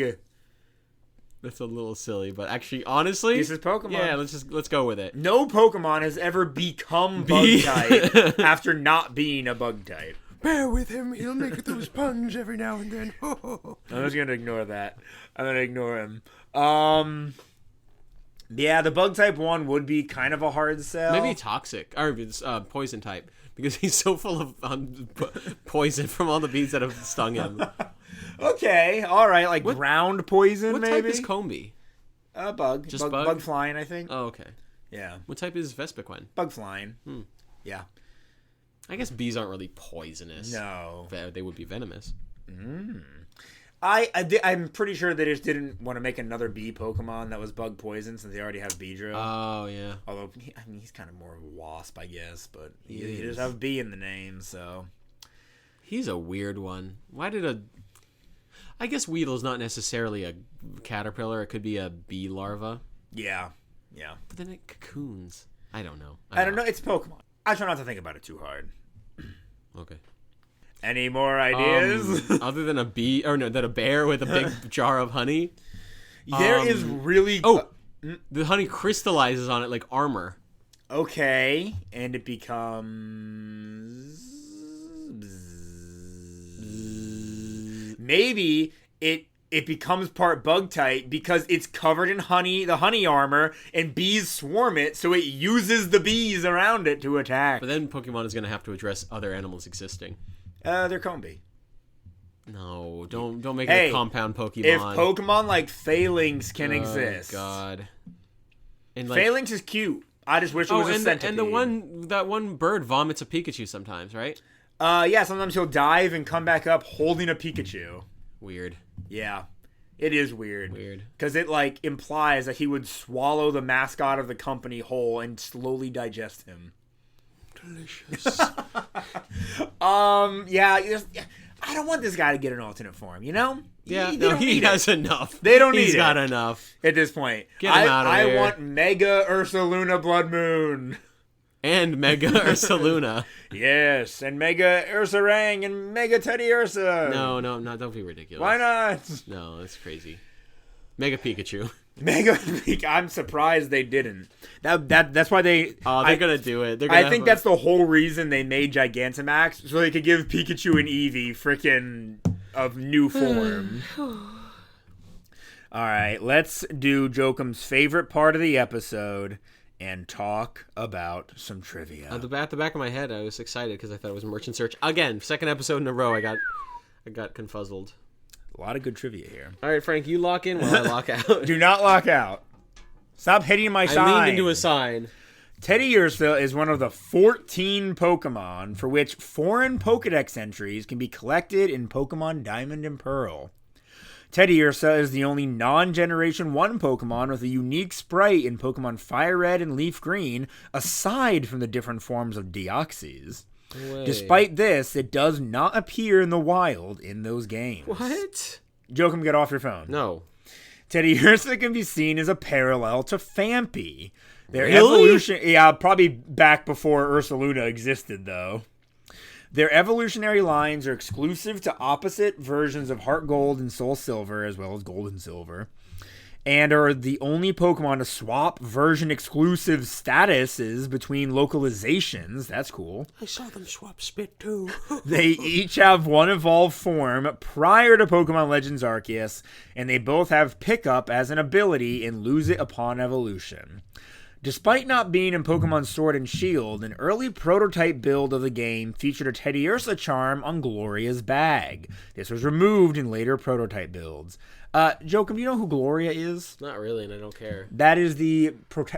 That's a little silly, but actually, honestly, this is Pokemon. Yeah, let's go with it. No Pokemon has ever become bug type after not being a bug type. Bear with him. He'll make it through sponge every now and then. I'm just gonna ignore that. I'm gonna ignore him. Yeah, the bug type one would be kind of a hard sell. Maybe toxic or poison type. Because he's so full of poison from all the bees that have stung him. Okay, all right, like ground poison. What maybe? Type is Combee? Bug. Just bug? Bug flying, I think. Oh, okay. Yeah. What type is Vespiquen? Bug flying. Yeah. I guess bees aren't really poisonous. No. They would be venomous. I'm pretty sure they just didn't want to make another bee Pokemon that was bug poison since they already have Beedrill. Oh, yeah. Although, he's kind of more of a wasp, I guess, but he does have bee in the name, so. He's a weird one. Why did I guess Weedle's not necessarily a caterpillar. It could be a bee larva. Yeah. But then it cocoons. I don't know. I don't know. It's Pokemon. I try not to think about it too hard. Okay. Any more ideas? Other than a bee, or no, than a bear with a big jar of honey. There is really... the honey crystallizes on it like armor. Okay, and it becomes... Maybe it becomes part bug type because it's covered in honey, the honey armor, and bees swarm it, so it uses the bees around it to attack. But then Pokemon is going to have to address other animals existing. They're Combee. No, don't make it a compound Pokemon. If Pokemon like Phalanx can exist. Oh, God. And Phalanx is cute. I just wish it was a centipede. And that one bird vomits a Pikachu sometimes, right? Yeah, sometimes he'll dive and come back up holding a Pikachu. Weird. Yeah. It is weird. Weird. Because it, like, implies that he would swallow the mascot of the company whole and slowly digest him. Delicious. Yeah, I don't want this guy to get an alternate form, you know? Yeah, he has enough. They don't need it. He's got enough. At this point. Get him out of there. I want Mega Ursaluna Blood Moon. And Mega Ursaluna. Yes, and Mega Ursaring and Mega Teddy Ursa. No, don't be ridiculous. Why not? No, that's crazy. Mega Pikachu. Mega Pikachu. I'm surprised they didn't. That's why they... Oh, they're going to do it. I think that's the whole reason they made Gigantamax, so they could give Pikachu and Eevee frickin' of new form. Alright, let's do Jokum's favorite part of the episode and talk about some trivia. At the back of my head, I was excited because I thought it was Merchant Search. Again, second episode in a row, I got confuzzled. A lot of good trivia here. All right, Frank, you lock in while I lock out. Do not lock out. Stop hitting my sign. I leaned into a sign. Teddiursa is one of the 14 Pokemon for which foreign Pokedex entries can be collected in Pokemon Diamond and Pearl. Teddiursa is the only non-Generation 1 Pokemon with a unique sprite in Pokemon Fire Red and Leaf Green, aside from the different forms of Deoxys. Despite this, it does not appear in the wild in those games. What? Jokum, get off your phone. No. Teddiursa can be seen as a parallel to Phanpy. Their Really? evolution... Yeah, probably back before Ursaluna existed, though. Their evolutionary lines are exclusive to opposite versions of Heart Gold and Soul Silver, as well as Gold and Silver, and are the only Pokemon to swap version-exclusive statuses between localizations. That's cool. I saw them swap spit too. They each have one evolved form prior to Pokemon Legends Arceus, and they both have Pickup as an ability and lose it upon evolution. Despite not being in Pokemon Sword and Shield, an early prototype build of the game featured a Teddiursa charm on Gloria's bag. This was removed in later prototype builds. Jokum, do you know who Gloria is? Not really, and I don't care. That is the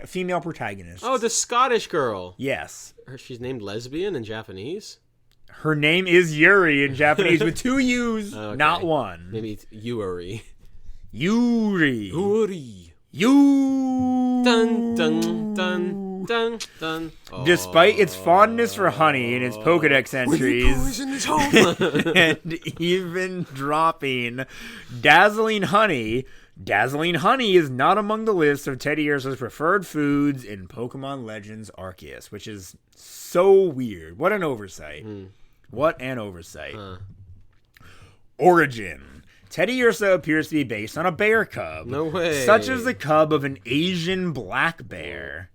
female protagonist. Oh, the Scottish girl. Yes. She's named Lesbian in Japanese? Her name is Yuri in Japanese with 2 U's, Okay. not 1. Maybe it's Yuri. Yuri. Yuri. You. Dun, dun, dun, dun, dun. Oh. Despite its fondness for honey in its Pokedex entries, in his home. and even dropping Dazzling Honey is not among the list of Teddiursa's preferred foods in Pokemon Legends Arceus, which is so weird. What an oversight. What an oversight. Origin. Teddiursa appears to be based on a bear cub. No way. Such as the cub of an Asian black bear.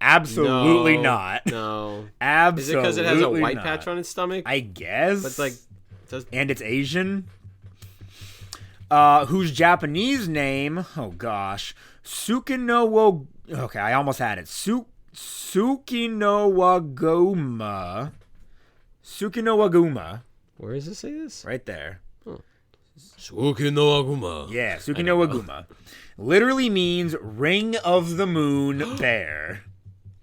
Absolutely not. No. Absolutely. Is it because it has a white not. patch on its stomach? I guess. But like, and it's Asian. Whose Japanese name? Oh gosh, Sukinowaguma. Okay, I almost had it. Sukinowaguma. Sukinowaguma. Where does it say this? Right there. Sukinowaguma. Yeah, Sukinowaguma. Literally means ring of the moon bear.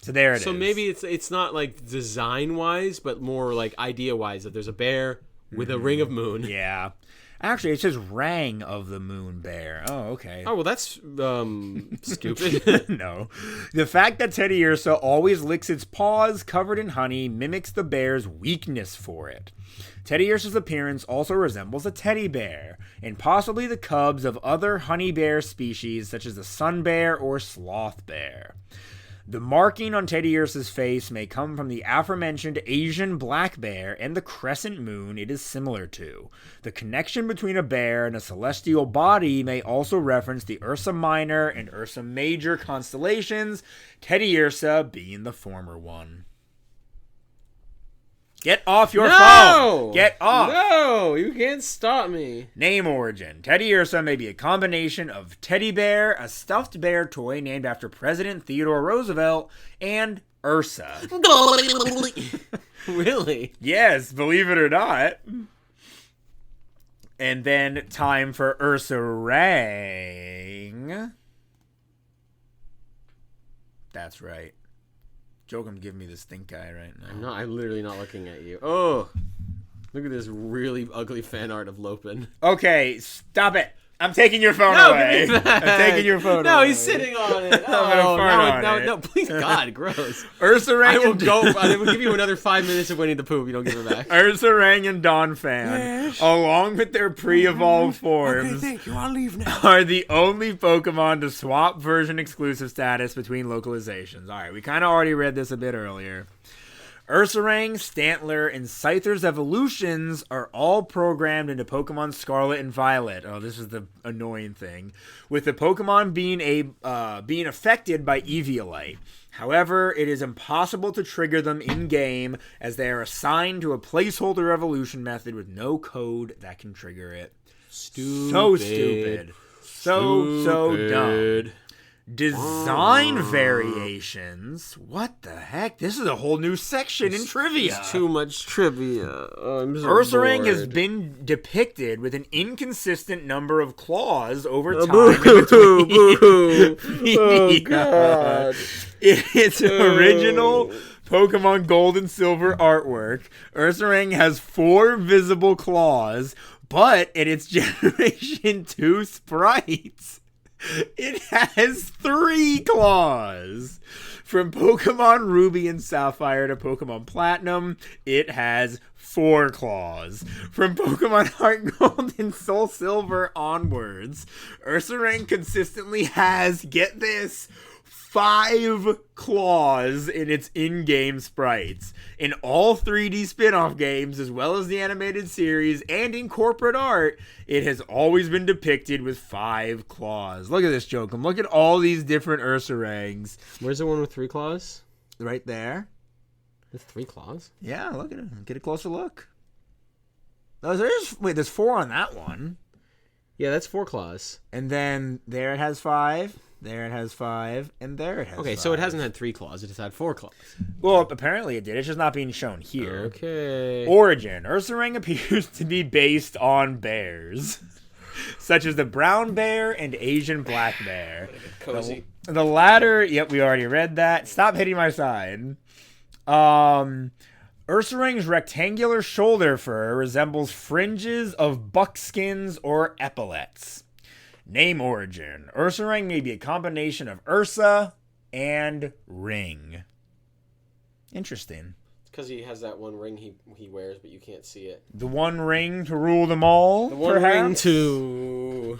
So there it is. So maybe it's not like design wise, but more like idea wise that there's a bear with a ring of moon. Yeah. Actually, it says Rang of the Moon Bear. Oh, okay. Oh, well, that's stupid. No. The fact that Teddiursa always licks its paws covered in honey mimics the bear's weakness for it. Teddiursa's appearance also resembles a teddy bear, and possibly the cubs of other honey bear species such as the sun bear or sloth bear. The marking on Teddiursa's face may come from the aforementioned Asian black bear and the crescent moon it is similar to. The connection between a bear and a celestial body may also reference the Ursa Minor and Ursa Major constellations, Teddiursa being the former one. Get off your phone! Get off! No, you can't stop me. Name origin. Teddiursa may be a combination of teddy bear, a stuffed bear toy named after President Theodore Roosevelt, and Ursa. Really? Yes, believe it or not. And then time for Ursaring. That's right. Jokum, give me the stink eye right now. No, I'm literally not looking at you. Oh, look at this really ugly fan art of Lopin. Okay, stop it. I'm taking your phone away. Give me that. I'm taking your phone away. No, he's sitting on it. No, please, God, gross. Ursaring. I will give you another 5 minutes of Winnie the Pooh if you don't give it back. Ursaring and Donphan, along with their pre-evolved forms, Okay, thank you. I'll leave now. are the only Pokemon to swap version exclusive status between localizations. Alright, we kind of already read this a bit earlier. Ursaring, Stantler, and Scyther's evolutions are all programmed into Pokemon Scarlet and Violet. Oh, this is the annoying thing. With the Pokemon being affected by Eviolite. However, it is impossible to trigger them in-game as they are assigned to a placeholder evolution method with no code that can trigger it. Stupid. So stupid. So dumb. Design variations? What the heck? This is a whole new section in trivia. It's too much trivia. I'm so Ursaring bored. has been depicted with an inconsistent number of claws over time. Oh, God. Its original Pokemon Gold and Silver artwork, Ursaring has 4 visible claws, but in its Generation 2 sprites, it has 3 claws. From Pokemon Ruby and Sapphire to Pokemon Platinum, it has 4 claws. From Pokemon Heart Gold and Soul Silver onwards, Ursaring consistently has, get this, 5 claws in its in-game sprites. In all 3D spin-off games, as well as the animated series, and in corporate art, it has always been depicted with 5 claws. Look at this, Jokum. Look at all these different Ursarangs. Where's the one with 3 claws? Right there. With 3 claws? Yeah, look at it. Get a closer look. Oh, there's 4 on that one. Yeah, that's 4 claws. And then there it has 5. There it has 5, and there it has 5. Okay, so it hasn't had 3 claws, it just had 4 claws. Well, apparently it did. It's just not being shown here. Okay. Origin. Ursaring appears to be based on bears, such as the brown bear and Asian black bear. Cozy. The latter, yep, we already read that. Stop hitting my side. Ursaring's rectangular shoulder fur resembles fringes of buckskins or epaulets. Name origin. Ursaring may be a combination of Ursa and ring. Interesting. It's because he has that one ring he wears, but you can't see it. The one ring to rule them all. The one perhaps? ring to.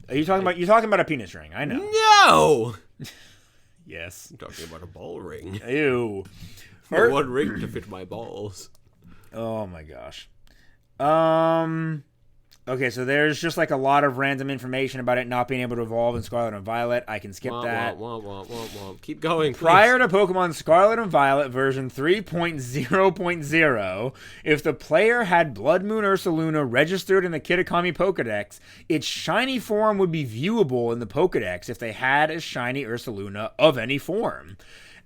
Are you talking about a penis ring? I know. No. Yes. I'm talking about a ball ring. Ew. The one ring to fit my balls. Oh my gosh. Okay, so there's just like a lot of random information about it not being able to evolve in Scarlet and Violet. I can skip that. Keep going. Please. Prior to Pokemon Scarlet and Violet version 3.0.0, if the player had Blood Moon Ursaluna registered in the Kitakami Pokedex, its shiny form would be viewable in the Pokedex if they had a shiny Ursaluna of any form.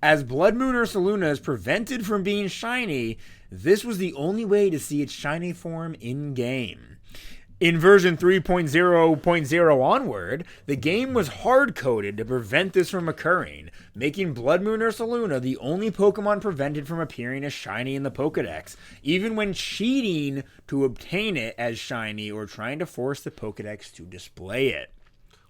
As Blood Moon Ursaluna is prevented from being shiny, this was the only way to see its shiny form in-game. In version 3.0.0 onward, the game was hard-coded to prevent this from occurring, making Blood Moon Ursaluna the only Pokemon prevented from appearing as shiny in the Pokedex, even when cheating to obtain it as shiny or trying to force the Pokedex to display it.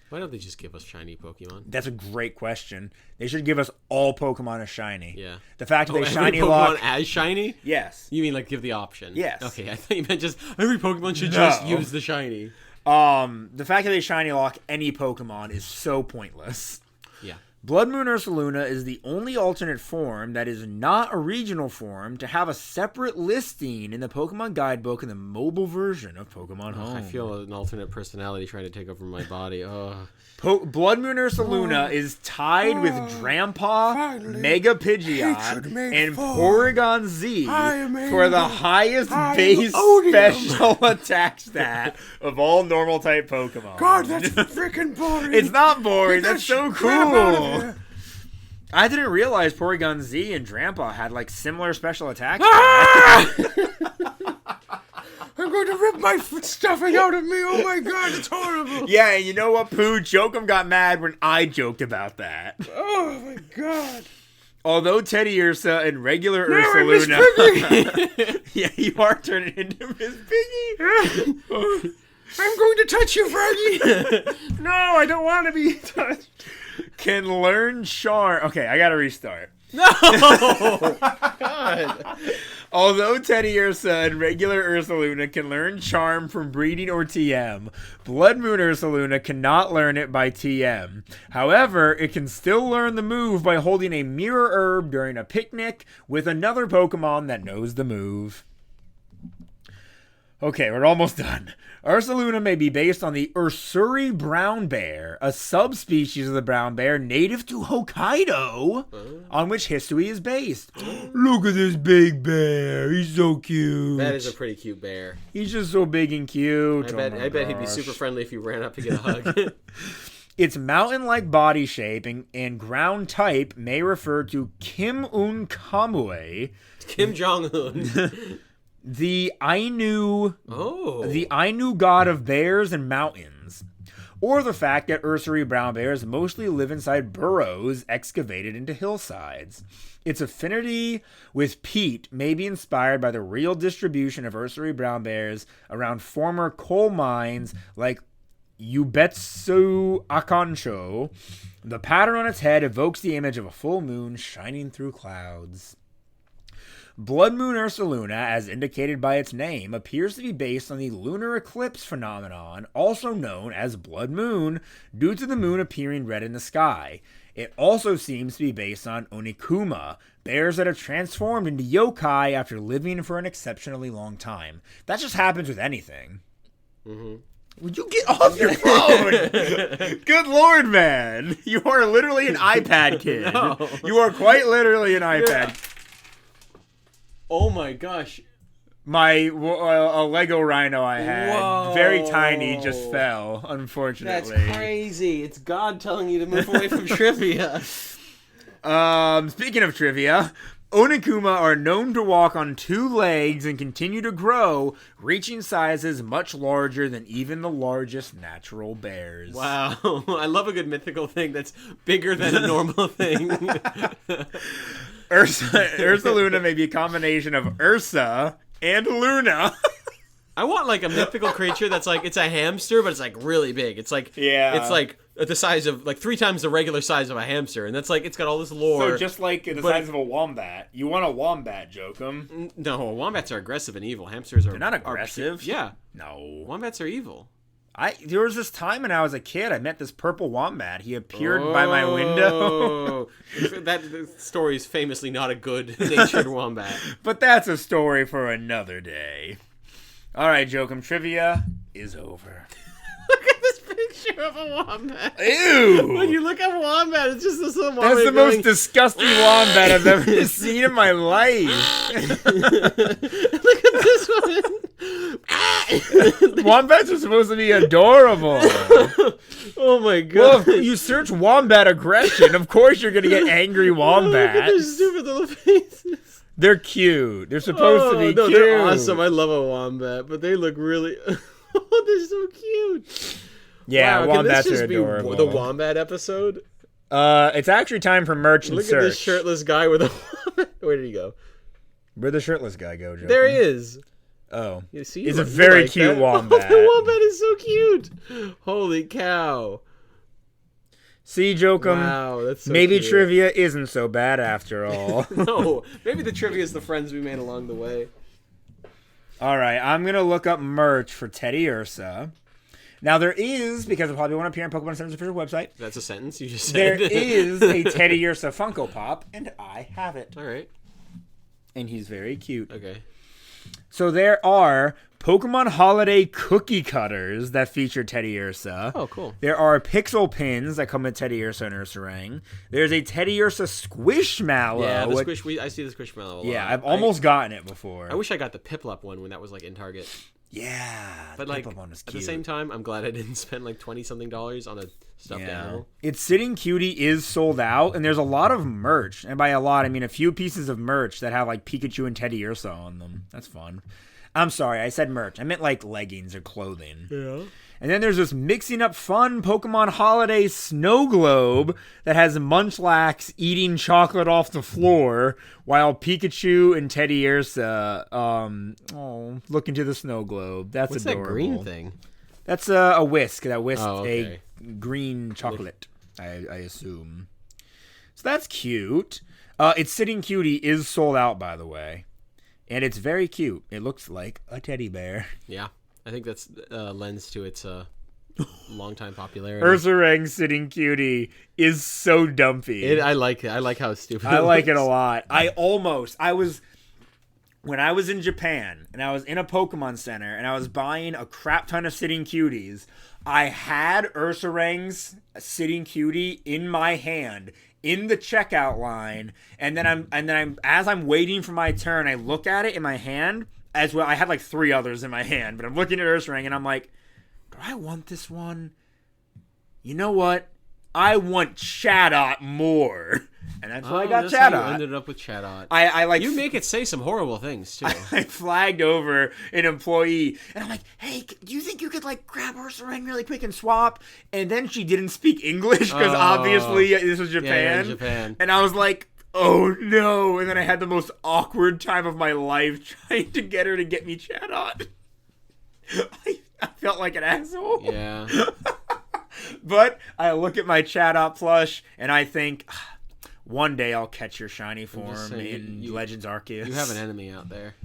Why don't they just give us shiny Pokemon? That's a great question. They should give us all Pokemon as shiny. Yeah. The fact that they shiny Pokemon lock as shiny? Yes. You mean like give the option? Yes. Okay, I thought you meant just every Pokemon should just use the shiny. The fact that they shiny lock any Pokemon is so pointless. Yeah. Blood Moon Ursaluna is the only alternate form that is not a regional form to have a separate listing in the Pokemon Guidebook in the mobile version of Pokemon Home. I feel an alternate personality trying to take over my body. Blood Moon Ursaluna is tied with Drampa, Mega Pidgeot, and Porygon Z for the highest base special attack stat of all normal type Pokemon. God, that's freaking boring. It's not boring. That's so crap out of cool. here. I didn't realize Porygon Z and Drampa had like similar special attacks. I'm going to rip my stuffing out of me. Oh my god, it's horrible. Yeah, and you know what, Pooh? Jokum got mad when I joked about that. Oh my god. Although Teddy Ursa and regular Now Ursaluna... Yeah, you are turning into Miss Piggy. I'm going to touch you, Froggy. No, I don't want to be touched. Can learn Charm... Okay, I gotta restart. No! God. Although Teddy Ursa and regular Ursaluna can learn Charm from breeding or TM, Blood Moon Ursaluna cannot learn it by TM. However, it can still learn the move by holding a mirror herb during a picnic with another Pokemon that knows the move. Okay, we're almost done. Ursaluna may be based on the Ursaring brown bear, a subspecies of the brown bear native to Hokkaido, on which history is based. Look at this big bear. He's so cute. That is a pretty cute bear. He's just so big and cute. I bet he'd be super friendly if you ran up to get a hug. Its mountain-like body shape and ground type may refer to Kim-un Kamue, Kim Jong-un. the Ainu god of bears and mountains, or the fact that Ursaring brown bears mostly live inside burrows excavated into hillsides. Its affinity with peat may be inspired by the real distribution of Ursaring brown bears around former coal mines like Ubetsu Akansho. The pattern on its head evokes the image of a full moon shining through clouds. Blood Moon Ursaluna, as indicated by its name, appears to be based on the lunar eclipse phenomenon, also known as blood moon, due to the moon appearing red in the sky. It also seems to be based on Onikuma, bears that have transformed into yokai after living for an exceptionally long time. That just happens with anything. Mm-hmm. Would you get off your phone? Good Lord, man. You are literally an iPad kid. No. You are quite literally an iPad. Oh my gosh. A Lego Rhino I had, Whoa. very tiny, just fell, unfortunately. That's crazy. It's God telling you to move away from trivia. Speaking of trivia, Onikuma are known to walk on 2 legs and continue to grow, reaching sizes much larger than even the largest natural bears. Wow. I love a good mythical thing that's bigger than a normal thing. Ursaluna may be a combination of Ursa and Luna. I want like a mythical creature that's like, it's a hamster, but it's like really big. It's like, it's like the size of like 3 times the regular size of a hamster. And that's like, it's got all this lore. So just like the size of a wombat. You want a wombat, Jokum. No, wombats are aggressive and evil. Hamsters are... They're not aggressive. Yeah. No. Wombats are evil. There was this time when I was a kid, I met this purple wombat. He appeared by my window. That story is famously not a good-natured wombat. But that's a story for another day. All right, Jokum, trivia is over. Look at this picture of a wombat. Ew! When you look at wombat, it's just this little wombat. That's the most disgusting wombat I've ever seen in my life. Look at this one. Wombats are supposed to be adorable. Oh my god. Well, if you search wombat aggression, of course you're going to get angry wombats. Look at their stupid little faces. They're cute. They're supposed to be cute. They're awesome. I love a wombat, but they look really... Oh, they're so cute. Yeah, wow, wombats can this are just adorable. Be the wombat episode? It's actually time for merch and Look search. at this shirtless guy with a wombat. Where did he go? Where'd the shirtless guy go, Joe? There he is. Oh. You see? He's a very cute wombat. Oh, the wombat is so cute. Holy cow. See, Jokum? Wow, that's so maybe cute. trivia isn't so bad after all. No, maybe the trivia is the friends we made along the way. All right, I'm going to look up merch for Teddy Ursa. Now, there is, because it probably won't appear on Pokemon Center's official website. That's a sentence you just said. There is a Teddy Ursa Funko Pop, and I have it. All right. And he's very cute. Okay. So there are Pokemon Holiday cookie cutters that feature Teddy Ursa. Oh, cool. There are pixel pins that come with Teddy Ursa and Ursaring. There's a Teddy Ursa Squishmallow. Yeah, the I see the Squishmallow a lot. Yeah, I've almost gotten it before. I wish I got the Piplup one when that was like in Target. Yeah, but like at the same time, I'm glad I didn't spend like $20-something on a stuffed animal. Its Sitting Cutie is sold out, and there's a lot of merch, and by a lot I mean a few pieces of merch that have like Pikachu and Teddy Ursa on them. That's fun. I'm sorry, I said merch. I meant like leggings or clothing. Yeah. And then there's this mixing up fun Pokemon Holiday snow globe that has Munchlax eating chocolate off the floor while Pikachu and Teddy Ursa look into the snow globe. That's What's adorable. That green thing? That's a whisk that whisked okay. a green chocolate, I assume. So that's cute. Its Sitting Cutie is sold out, by the way. And it's very cute. It looks like a teddy bear. Yeah. I think that's lends to its long-time popularity. Ursaring Sitting Cutie is so dumpy. I like it. I like how stupid I like it a lot. When I was in Japan, and I was in a Pokemon Center, and I was buying a crap ton of Sitting Cuties, I had Ursaring's Sitting Cutie in my hand in the checkout line, and then as I'm waiting for my turn, I look at it in my hand as well. I had like 3 others in my hand, but I'm looking at Ursaring, and I'm like, do I want this one? you know what? I want Chatot more. And that's why I got that's Chatot. how you ended up with Chatot. I like you make it say some horrible things too. I flagged over an employee, and I'm like, "Hey, do you think you could like grab Ursaring really quick and swap?" And then she didn't speak English because obviously this was Japan. Yeah, Japan. And I was like, "Oh no!" And then I had the most awkward time of my life trying to get her to get me Chatot. I felt like an asshole. Yeah. But I look at my Chatot plush, and I think, one day I'll catch your shiny form in Legends Arceus. You have an enemy out there.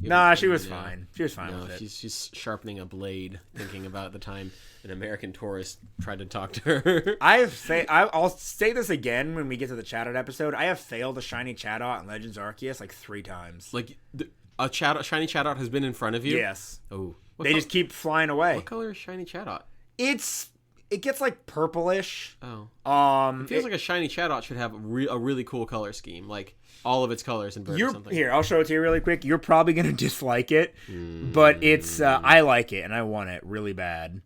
Nah, she was fine. She was fine with it. She's sharpening a blade, thinking about the time an American tourist tried to talk to her. I'll say this again when we get to the Chatot episode. I have failed a shiny Chatot in Legends Arceus like 3 times. Like, a shiny Chatot has been in front of you? Yes. Oh. They just keep flying away. What color is shiny Chatot? It gets like purplish. Oh. It feels like a shiny Chatot should have a really cool color scheme, like all of its colors inverted or something. Here, I'll show it to you really quick. You're probably gonna dislike it, but it's I like it and I want it really bad.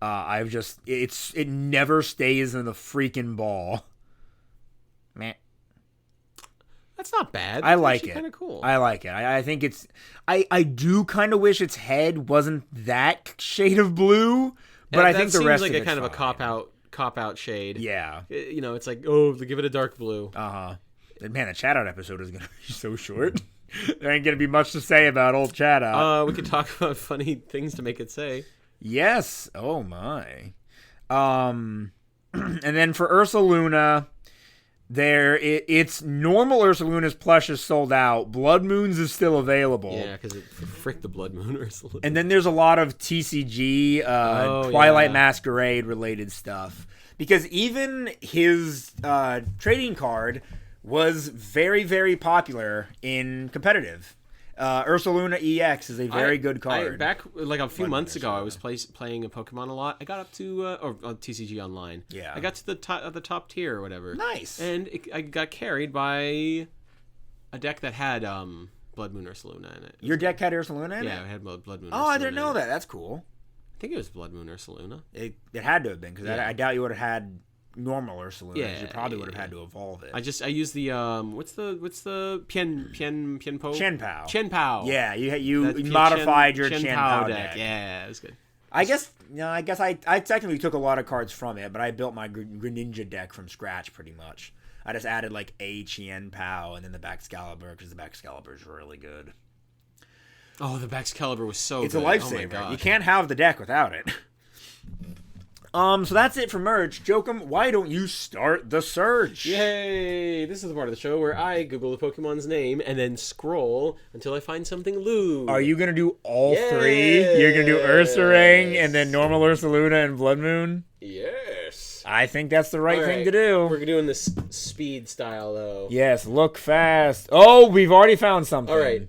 It never stays in the freaking ball. Man, that's not bad. I like it. Kind of cool. I like it. I think it's. I do kind of wish its head wasn't that shade of blue. But I think the rest seems like of a kind of fine. a cop out shade. Yeah. It's like, oh, give it a dark blue. Man, the Chatot episode is gonna be so short. There ain't gonna be much to say about old Chatot. We could talk about funny things to make it say. Yes. Oh my. And then for Ursaluna, it's normal Ursaluna's plush is sold out. Blood Moon's is still available. Yeah, because frick the Blood Moon Ursaluna. And then there's a lot of TCG, Twilight Masquerade related stuff. Because even his trading card was very, very popular in competitive. Ursaluna EX is a very good card. Back like a few months ago, I was playing a Pokemon a lot. I got up to or TCG Online. Yeah, I got to the top tier or whatever. Nice. And I got carried by a deck that had Blood Moon Ursaluna in it. Your deck had Ursaluna in it? Yeah, it had Blood Moon. Oh, Ursaluna I didn't know that. That's cool. I think it was Blood Moon Ursaluna. It had to have been because I doubt you would have had normal Ursaluna. Yeah, you probably would have had to evolve it. I used the what's the Chien-Pao. Chien-Pao. Yeah, you modified your Chien-Pao deck. Yeah, it was good. I guess I technically took a lot of cards from it, but I built my Greninja deck from scratch pretty much. I just added like a Chien-Pao and then the Baxcalibur because the Baxcalibur is really good. Oh, the Baxcalibur was so it's good. It's a lifesaver. Oh my God. You can't have the deck without it. So that's it for merch. Jokum, why don't you start the search? Yay! This is the part of the show where I Google the Pokemon's name and then scroll until I find something lewd. Are you going to do all 3? You're going to do Ursaring and then normal Ursaluna and Blood Moon? Yes. I think that's the right thing to do. We're doing this speed style, though. Yes, look fast. Oh, we've already found something. All right.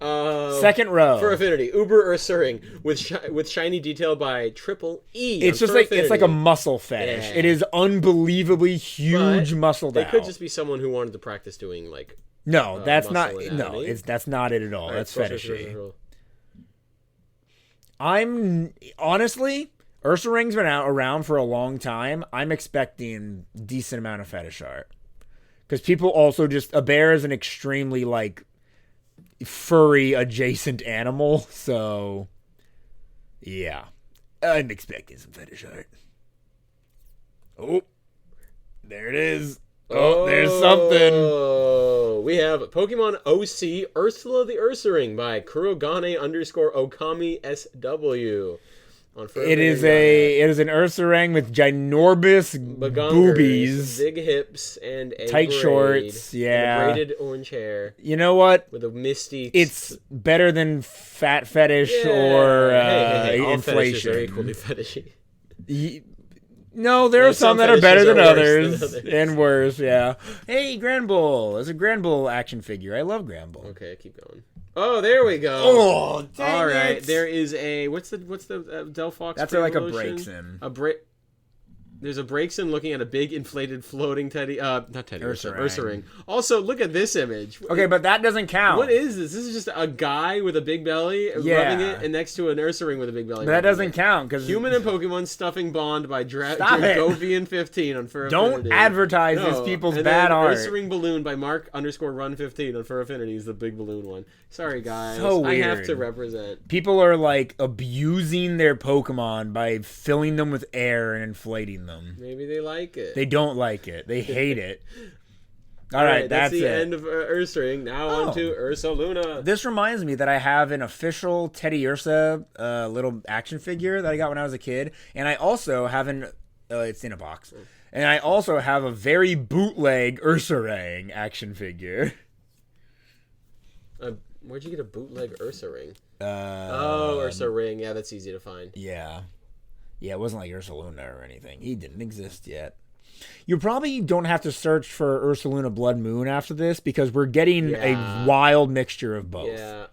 Second row. For Affinity, Uber Ursaring with shiny detail by Triple E. It's just like Affinity. It's like a muscle fetish. Yeah. It is unbelievably huge muscled out. It could just be someone who wanted to practice doing like. No, that's not. No, that's not it at all. That's fetishy. I'm honestly. Ursaring's been around for a long time. I'm expecting a decent amount of fetish art. Because people also a bear is an extremely, like, furry adjacent animal. So, yeah. I'm expecting some fetish art. Oh, there it is. Oh, there's something. Oh, we have Pokemon OC Ursula the Ursaring by Kurogane_Okami SW. It is an Ursaring with ginormous boobies, big hips, and tight shorts. Yeah, and a braided orange hair. You know what? With a misty. It's better than fat fetish or all inflation. Fetishes are equally fetishy. No, there are some that are better than others and worse. Yeah. Hey, Granbull. There's a Granbull action figure. I love Granbull. Okay, keep going. Oh, there we go. Oh, dang all right. it. There is a what's the Delphox? That's like a breaks in. There's a Braixen looking at a big inflated floating teddy. Not teddy. Ursaring. Ursaring. Also, look at this image. Okay, but that doesn't count. What is this? This is just a guy with a big belly rubbing it, and next to an Ursaring with a big belly. But that doesn't count because Human and Pokemon stuffing Bond by Dragovian 15 on Fur Affinity. Don't advertise these people's bad art. Ursaring Balloon by Mark_Run15 on Fur Affinity is the big balloon one. Sorry, guys. So weird. I have to represent. People are like abusing their Pokemon by filling them with air and inflating them. Maybe they like it. They don't like it. They hate it. All right, that's the it. end of Ursaring. Now on to Ursaluna. This reminds me that I have an official Teddy Ursa little action figure that I got when I was a kid, and I also have it's in a box, and I also have a very bootleg Ursaring action figure. Where'd you get a bootleg Ursaring? Ursaring. Yeah, that's easy to find. Yeah, it wasn't like Ursaluna or anything. He didn't exist yet. You probably don't have to search for Ursaluna Blood Moon after this because we're getting a wild mixture of both. Yeah.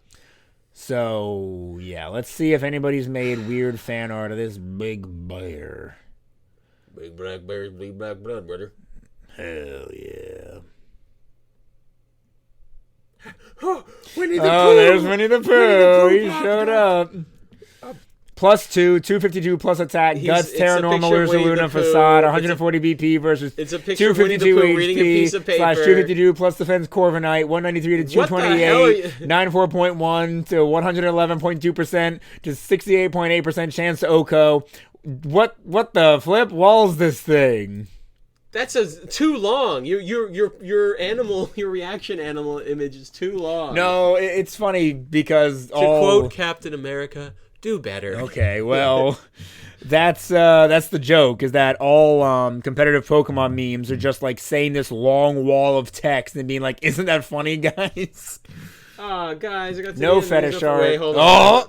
So, yeah, let's see if anybody's made weird fan art of this big bear. Big black bears, big black blood, brother. Hell yeah. Winnie the Pooh! There's Winnie the Pooh. He showed up. +2, 252 plus attack, Guts, Terra Normal, Ursaluna, Facade, 140 BP versus it's a picture of Winnie the Pooh reading a piece of paper. /252 plus defense Corviknight, 193 to 228, 94.1 to 111.2% to 68.8% chance to OHKO. What the flip wall's this thing? That's too long. Your animal, your reaction animal image is too long. No, it's funny because to quote Captain America, do better. Okay, well, that's the joke, is that all competitive Pokemon memes are just like saying this long wall of text and being like, isn't that funny, guys? Oh, guys, I got to no fetish art. Wait, hold on.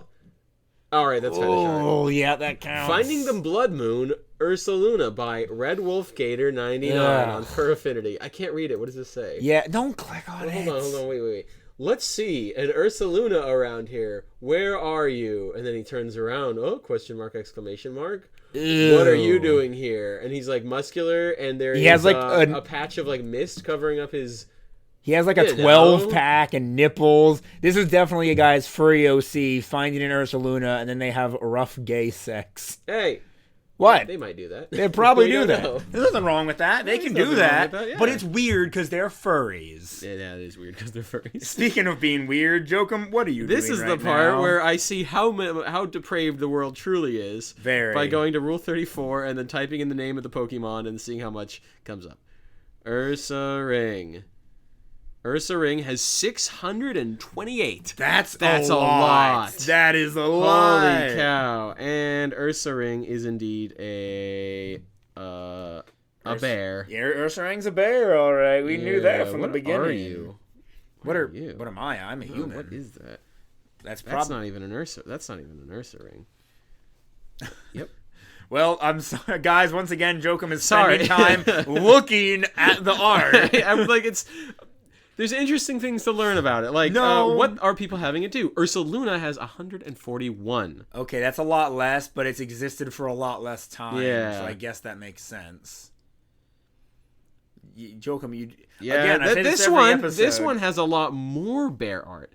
All right, that's fetish art. Oh, yeah, that counts. Finding the Blood Moon, Ursaluna by Red Wolf Gator 99 on Fur Affinity. I can't read it. What does this say? Yeah, don't click on it. Hold on, wait. Let's see an Ursaluna around here. Where are you? And then he turns around. Oh, question mark, exclamation mark. Ew. What are you doing here? And he's like muscular, and there he is has like a patch of like mist covering up his. He has like a 12-pack and nipples. This is definitely a guy's furry OC finding an Ursaluna, and then they have rough gay sex. Hey. What? They might do that. They probably do that. Know. There's nothing wrong with that. They can do that. But it's weird because they're furries. Yeah, it is weird because they're furries. Speaking of being weird, Jokum, what are you doing This is right the part now? where I see how depraved the world truly is. Very. By going to Rule 34 and then typing in the name of the Pokemon and seeing how much comes up. Ursaring. Ursaring has 628. That's a lot. That is a lot. Holy cow. And Ursaring is indeed a bear. Yeah, Ursaring's a bear, all right. We knew that from the beginning. What are you? What are you? What am I? I'm a human. What is that? That's not even an Ursaring. Yep. Well, I'm sorry, guys. Once again, Jokum is spending time looking at the art. I'm like, there's interesting things to learn about it. Like, what are people having it do? Ursaluna has 141. Okay, that's a lot less, but it's existed for a lot less time. Yeah. So I guess that makes sense. Jokum, again, I say this one has a lot more bear art.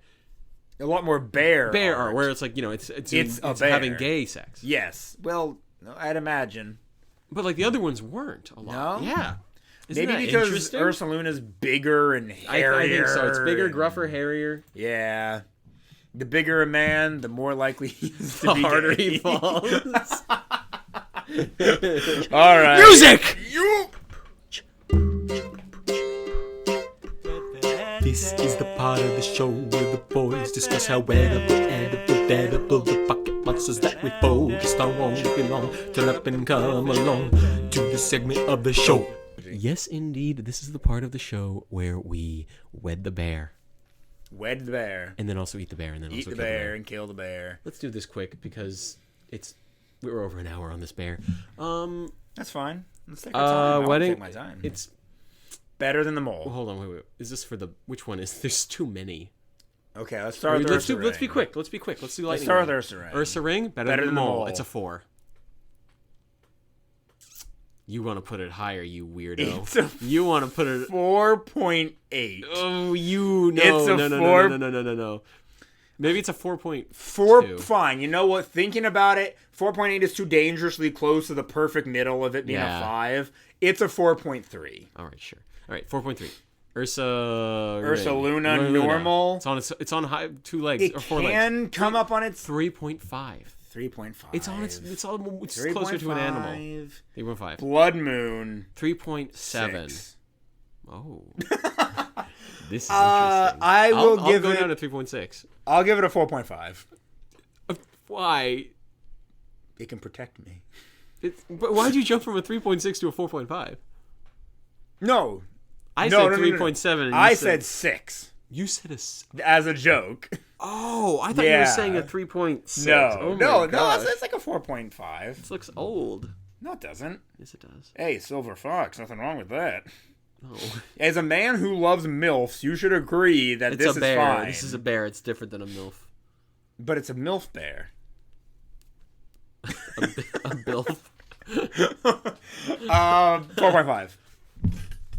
A lot more bear art, where it's like, it's having gay sex. Yes. Well, I'd imagine. But like the other ones weren't a lot. No? Yeah. Maybe because Ursaluna's bigger and hairier. I think so. It's bigger, gruffer, hairier. Yeah. The bigger a man, the more likely he is to be harder gay. he falls. All right. Music! This is the part of the show where the boys discuss how edible the pocket monsters that we focused on won't belong. Turn up and come along to the segment of the show. Yes, indeed. This is the part of the show where we wed the bear. Wed the bear. And then also eat the bear. And then eat also the bear and kill the bear. Let's do this quick because we're over an hour on this bear. That's fine. Let's take our time. I'll take my time. It's better than the mole. Well, hold on, wait. Is this for which one is? There's too many. Okay, let's start with Ursaring. Let's be quick. Let's do lightning. Let's start with Ursaring. Ursaring, better than the mole. It's a 4. You want to put it higher, you weirdo. It's a you want to put it 4.8. Oh, you no. It's a no. Maybe it's a 4.4. 4. Fine. You know what? Thinking about it, 4.8 is too dangerously close to the perfect middle of it being a 5. It's a 4.3. All right, sure. All right, 4.3. Ursaluna normal. It's on high 2 legs or 4 legs. It can come up on its 3.5. 3.5. It's closer to an animal. 3.5. Blood Moon. 3.7. Oh. This is interesting. I'll go down to 3.6. I'll give it a 4.5. Why? It can protect me. But why'd you jump from a 3.6 to a 4.5? No. I said 3.7. I said 6. You said as a joke. Oh, I thought you were saying a 3.6. No, it's like a 4.5. This looks old. No, it doesn't. Yes, it does. Hey, Silver Fox, nothing wrong with that. No. As a man who loves MILFs, you should agree that this is fine. This is a bear. It's different than a MILF. But it's a MILF bear. a BILF? 4.5.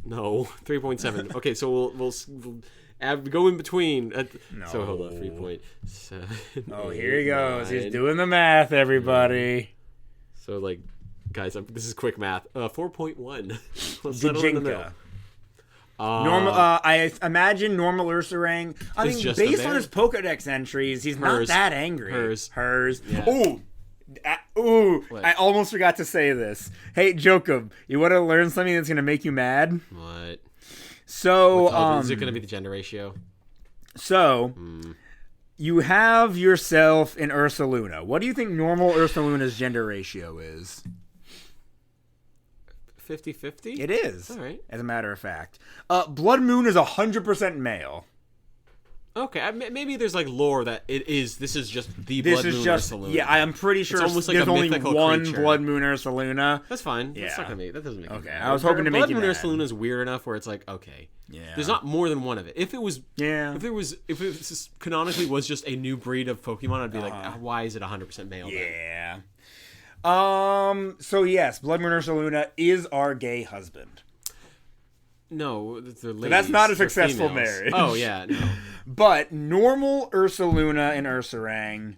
No, 3.7. Okay, so we'll go in between. No. So hold on, 3.7. Oh, here he goes. He's doing the math, everybody. So, like, guys, this is quick math. 4.1. Gajinka. Normal. I imagine normal Ursaring. I mean, based on his Pokedex entries, he's not that angry. Hers. Yeah. Ooh, I almost forgot to say this. Hey, Jokum, you want to learn something that's going to make you mad? What? So, is it going to be the gender ratio? So, you have yourself an Ursaluna. What do you think normal Ursaluna's gender ratio is? 50-50? It is. All right. As a matter of fact. Blood Moon is 100% male. Okay, maybe there's like lore that this is just the Blood Moon Ursaluna. Yeah, I'm pretty sure it's like there's only one creature. Blood Moon Ursaluna. That's fine. Yeah. That's not gonna that doesn't make okay. Sense. I was hoping to make Blood Moon Ursaluna is weird enough where it's like, okay, there's not more than one of it. If it was canonically was just a new breed of Pokemon, I'd be like, why is it 100% male? Yeah. So yes, Blood Moon Ursaluna is our gay husband. No, they're ladies. So that's not a successful marriage. Oh yeah, no. But normal Ursaluna and Ursaring,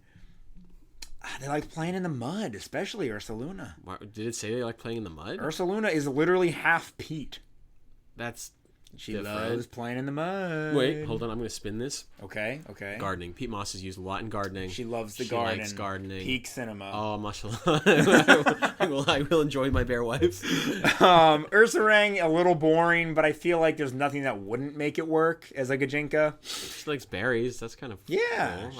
they like playing in the mud, especially Ursaluna. Did it say they like playing in the mud? Ursaluna is literally half peat. She different. loves playing in the mud. Wait, hold on. I'm going to spin this. Okay. Gardening. Peat moss is used a lot in gardening. She loves the she garden. Likes gardening. Peak cinema. Oh, mashallah. I will enjoy my bear wife. Ursaring, a little boring, but I feel like there's nothing that wouldn't make it work as a Gajinka. She likes berries. That's kind of cool.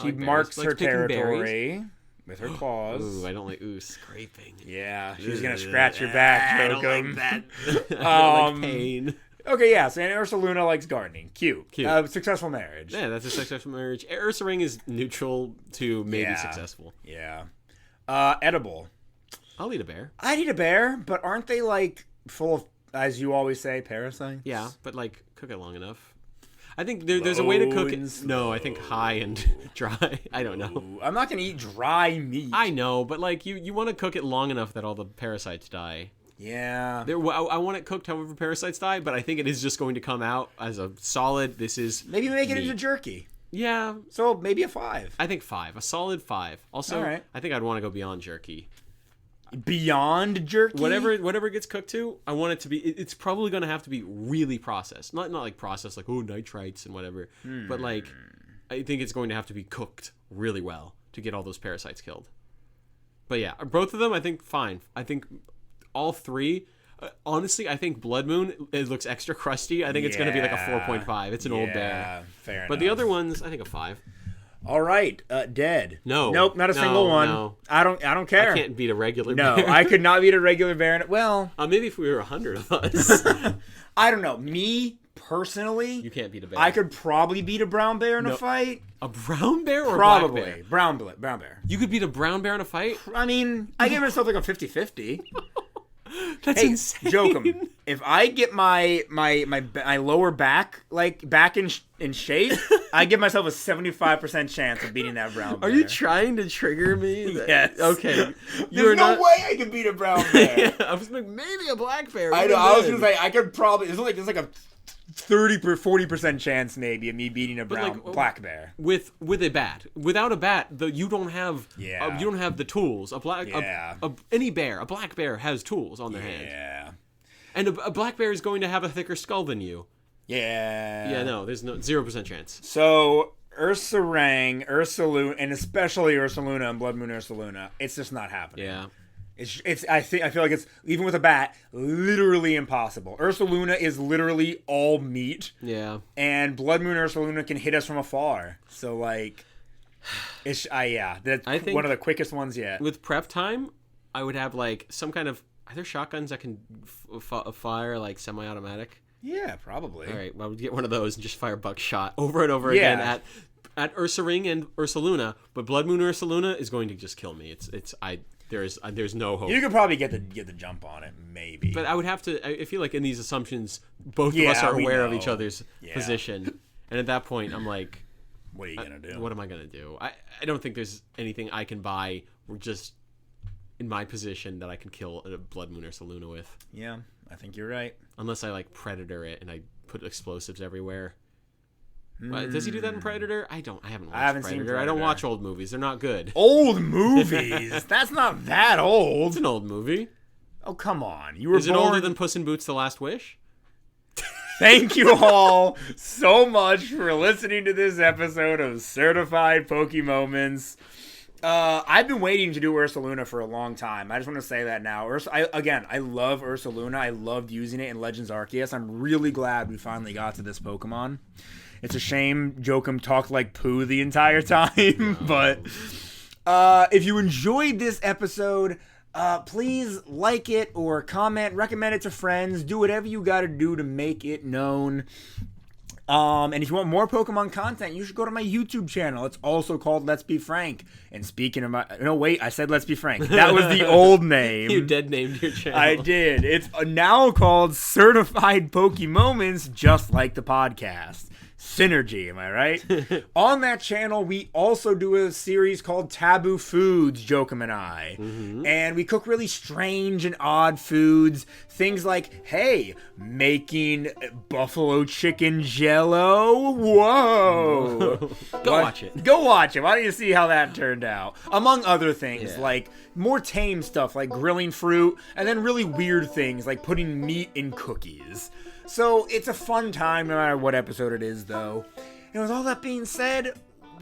She marks her territory with her claws. Ooh, I don't like scraping. Yeah, she's going to scratch your back, Jokum. I don't like that. I don't like pain. Okay, yeah, so Ursaluna likes gardening. Cute. Successful marriage. Yeah, that's a successful marriage. Ursaring is neutral to maybe successful. Yeah. Edible. I'll eat a bear. I'd eat a bear, but aren't they, like, full of, as you always say, parasites? Yeah, but, like, cook it long enough. I think there's a way to cook it. No, I think high and dry. I don't know. I'm not going to eat dry meat. I know, but, like, you want to cook it long enough that all the parasites die. Yeah. I want it cooked however parasites die, but I think it is just going to come out as a solid, maybe make it into jerky. Yeah. So maybe a 5. I think 5. A solid 5. Also, I think I'd want to go beyond jerky. Beyond jerky? Whatever it gets cooked to, I want it to be, it's probably going to have to be really processed. Not like processed like, nitrites and whatever, but like, I think it's going to have to be cooked really well to get all those parasites killed. But yeah, both of them, I think, fine. I think all 3, honestly, I think Blood Moon, it looks extra crusty. I think it's going to be like a 4.5. It's an old bear. Fair enough. But the other ones, I think a 5. All right, dead. No. Nope, not a single one. No. I don't care. I can't beat a regular bear. No, I could not beat a regular bear. Well, maybe if we were 100 of us. I don't know. Me, personally, you can't beat a bear. I could probably beat a brown bear in a fight. A brown bear or probably. a black bear? Brown bear. You could beat a brown bear in a fight? I mean, I give myself like a 50-50. That's insane. Jokum, if I get my lower back in shape, I give myself a 75% chance of beating that brown bear. Are you trying to trigger me? Yes. Okay. There's no way I can beat a brown bear. Yeah, I was like, maybe a black bear. I know. I was gonna say I could probably. There's like a 40% chance maybe of me beating a black bear with a bat. Without a bat, you don't have the tools. A black bear has tools on their hand. Yeah. And a black bear is going to have a thicker skull than you. Yeah. Yeah, no, there's 0% chance. So Ursaring, Ursaluna, and especially Ursaluna and Blood Moon Ursaluna, it's just not happening. Yeah. I feel like it's, even with a bat, literally impossible. Ursaluna is literally all meat. Yeah. And Blood Moon Ursaluna can hit us from afar. So like, that's one of the quickest ones yet. With prep time, I would have like some kind of, are there shotguns that can fire like semi-automatic? Yeah, probably. All right, well, I would get one of those and just fire buckshot over and over again at Ursaring and Ursaluna. But Blood Moon Ursaluna is going to just kill me. There's no hope. You could probably get the jump on it, maybe. But I would have to. I feel like in these assumptions, both of us are aware of each other's position, and at that point, I'm like, "What are you gonna do? What am I gonna do?" I don't think there's anything I can buy. We're just in my position that I can kill a Blood Moon Ursaluna with. Yeah, I think you're right. Unless I like Predator it and I put explosives everywhere. Does he do that in Predator? I haven't watched Predator. I don't watch old movies. They're not good. Old movies? That's not that old. It's an old movie. Oh, come on. Is it older than Puss in Boots: The Last Wish? Thank you all so much for listening to this episode of Certified Pokey-Moments. I've been waiting to do Ursaluna for a long time. I just want to say that now. I love Ursaluna. I loved using it in Legends Arceus. I'm really glad we finally got to this Pokemon. It's a shame Jokum talked like poo the entire time, but if you enjoyed this episode, please like it or comment, recommend it to friends, do whatever you got to do to make it known. And if you want more Pokemon content, you should go to my YouTube channel. It's also called Let's Be Frank. And speaking of I said Let's Be Frank. That was the old name. You dead named your channel. I did. It's now called Certified Pokey-Moments, just like the podcast. Synergy, am I right? On that channel, we also do a series called Taboo Foods, Jokum and I. Mm-hmm. And we cook really strange and odd foods. Things like, hey, making buffalo chicken jello. Whoa. Go watch it. Go watch it. Why don't you see how that turned out? Among other things, like more tame stuff like grilling fruit, and then really weird things like putting meat in cookies. So it's a fun time no matter what episode it is, though. And with all that being said,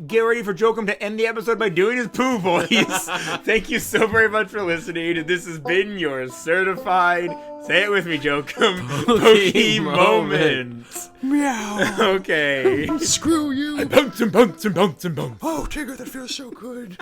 get ready for Jokum to end the episode by doing his poo voice. Thank you so very much for listening. And this has been your certified, say it with me, Jokum, Pokey-Moments. Meow. Okay. Screw you. I bounce and bounce and bounce and bounce. Oh, Tigger, that feels so good.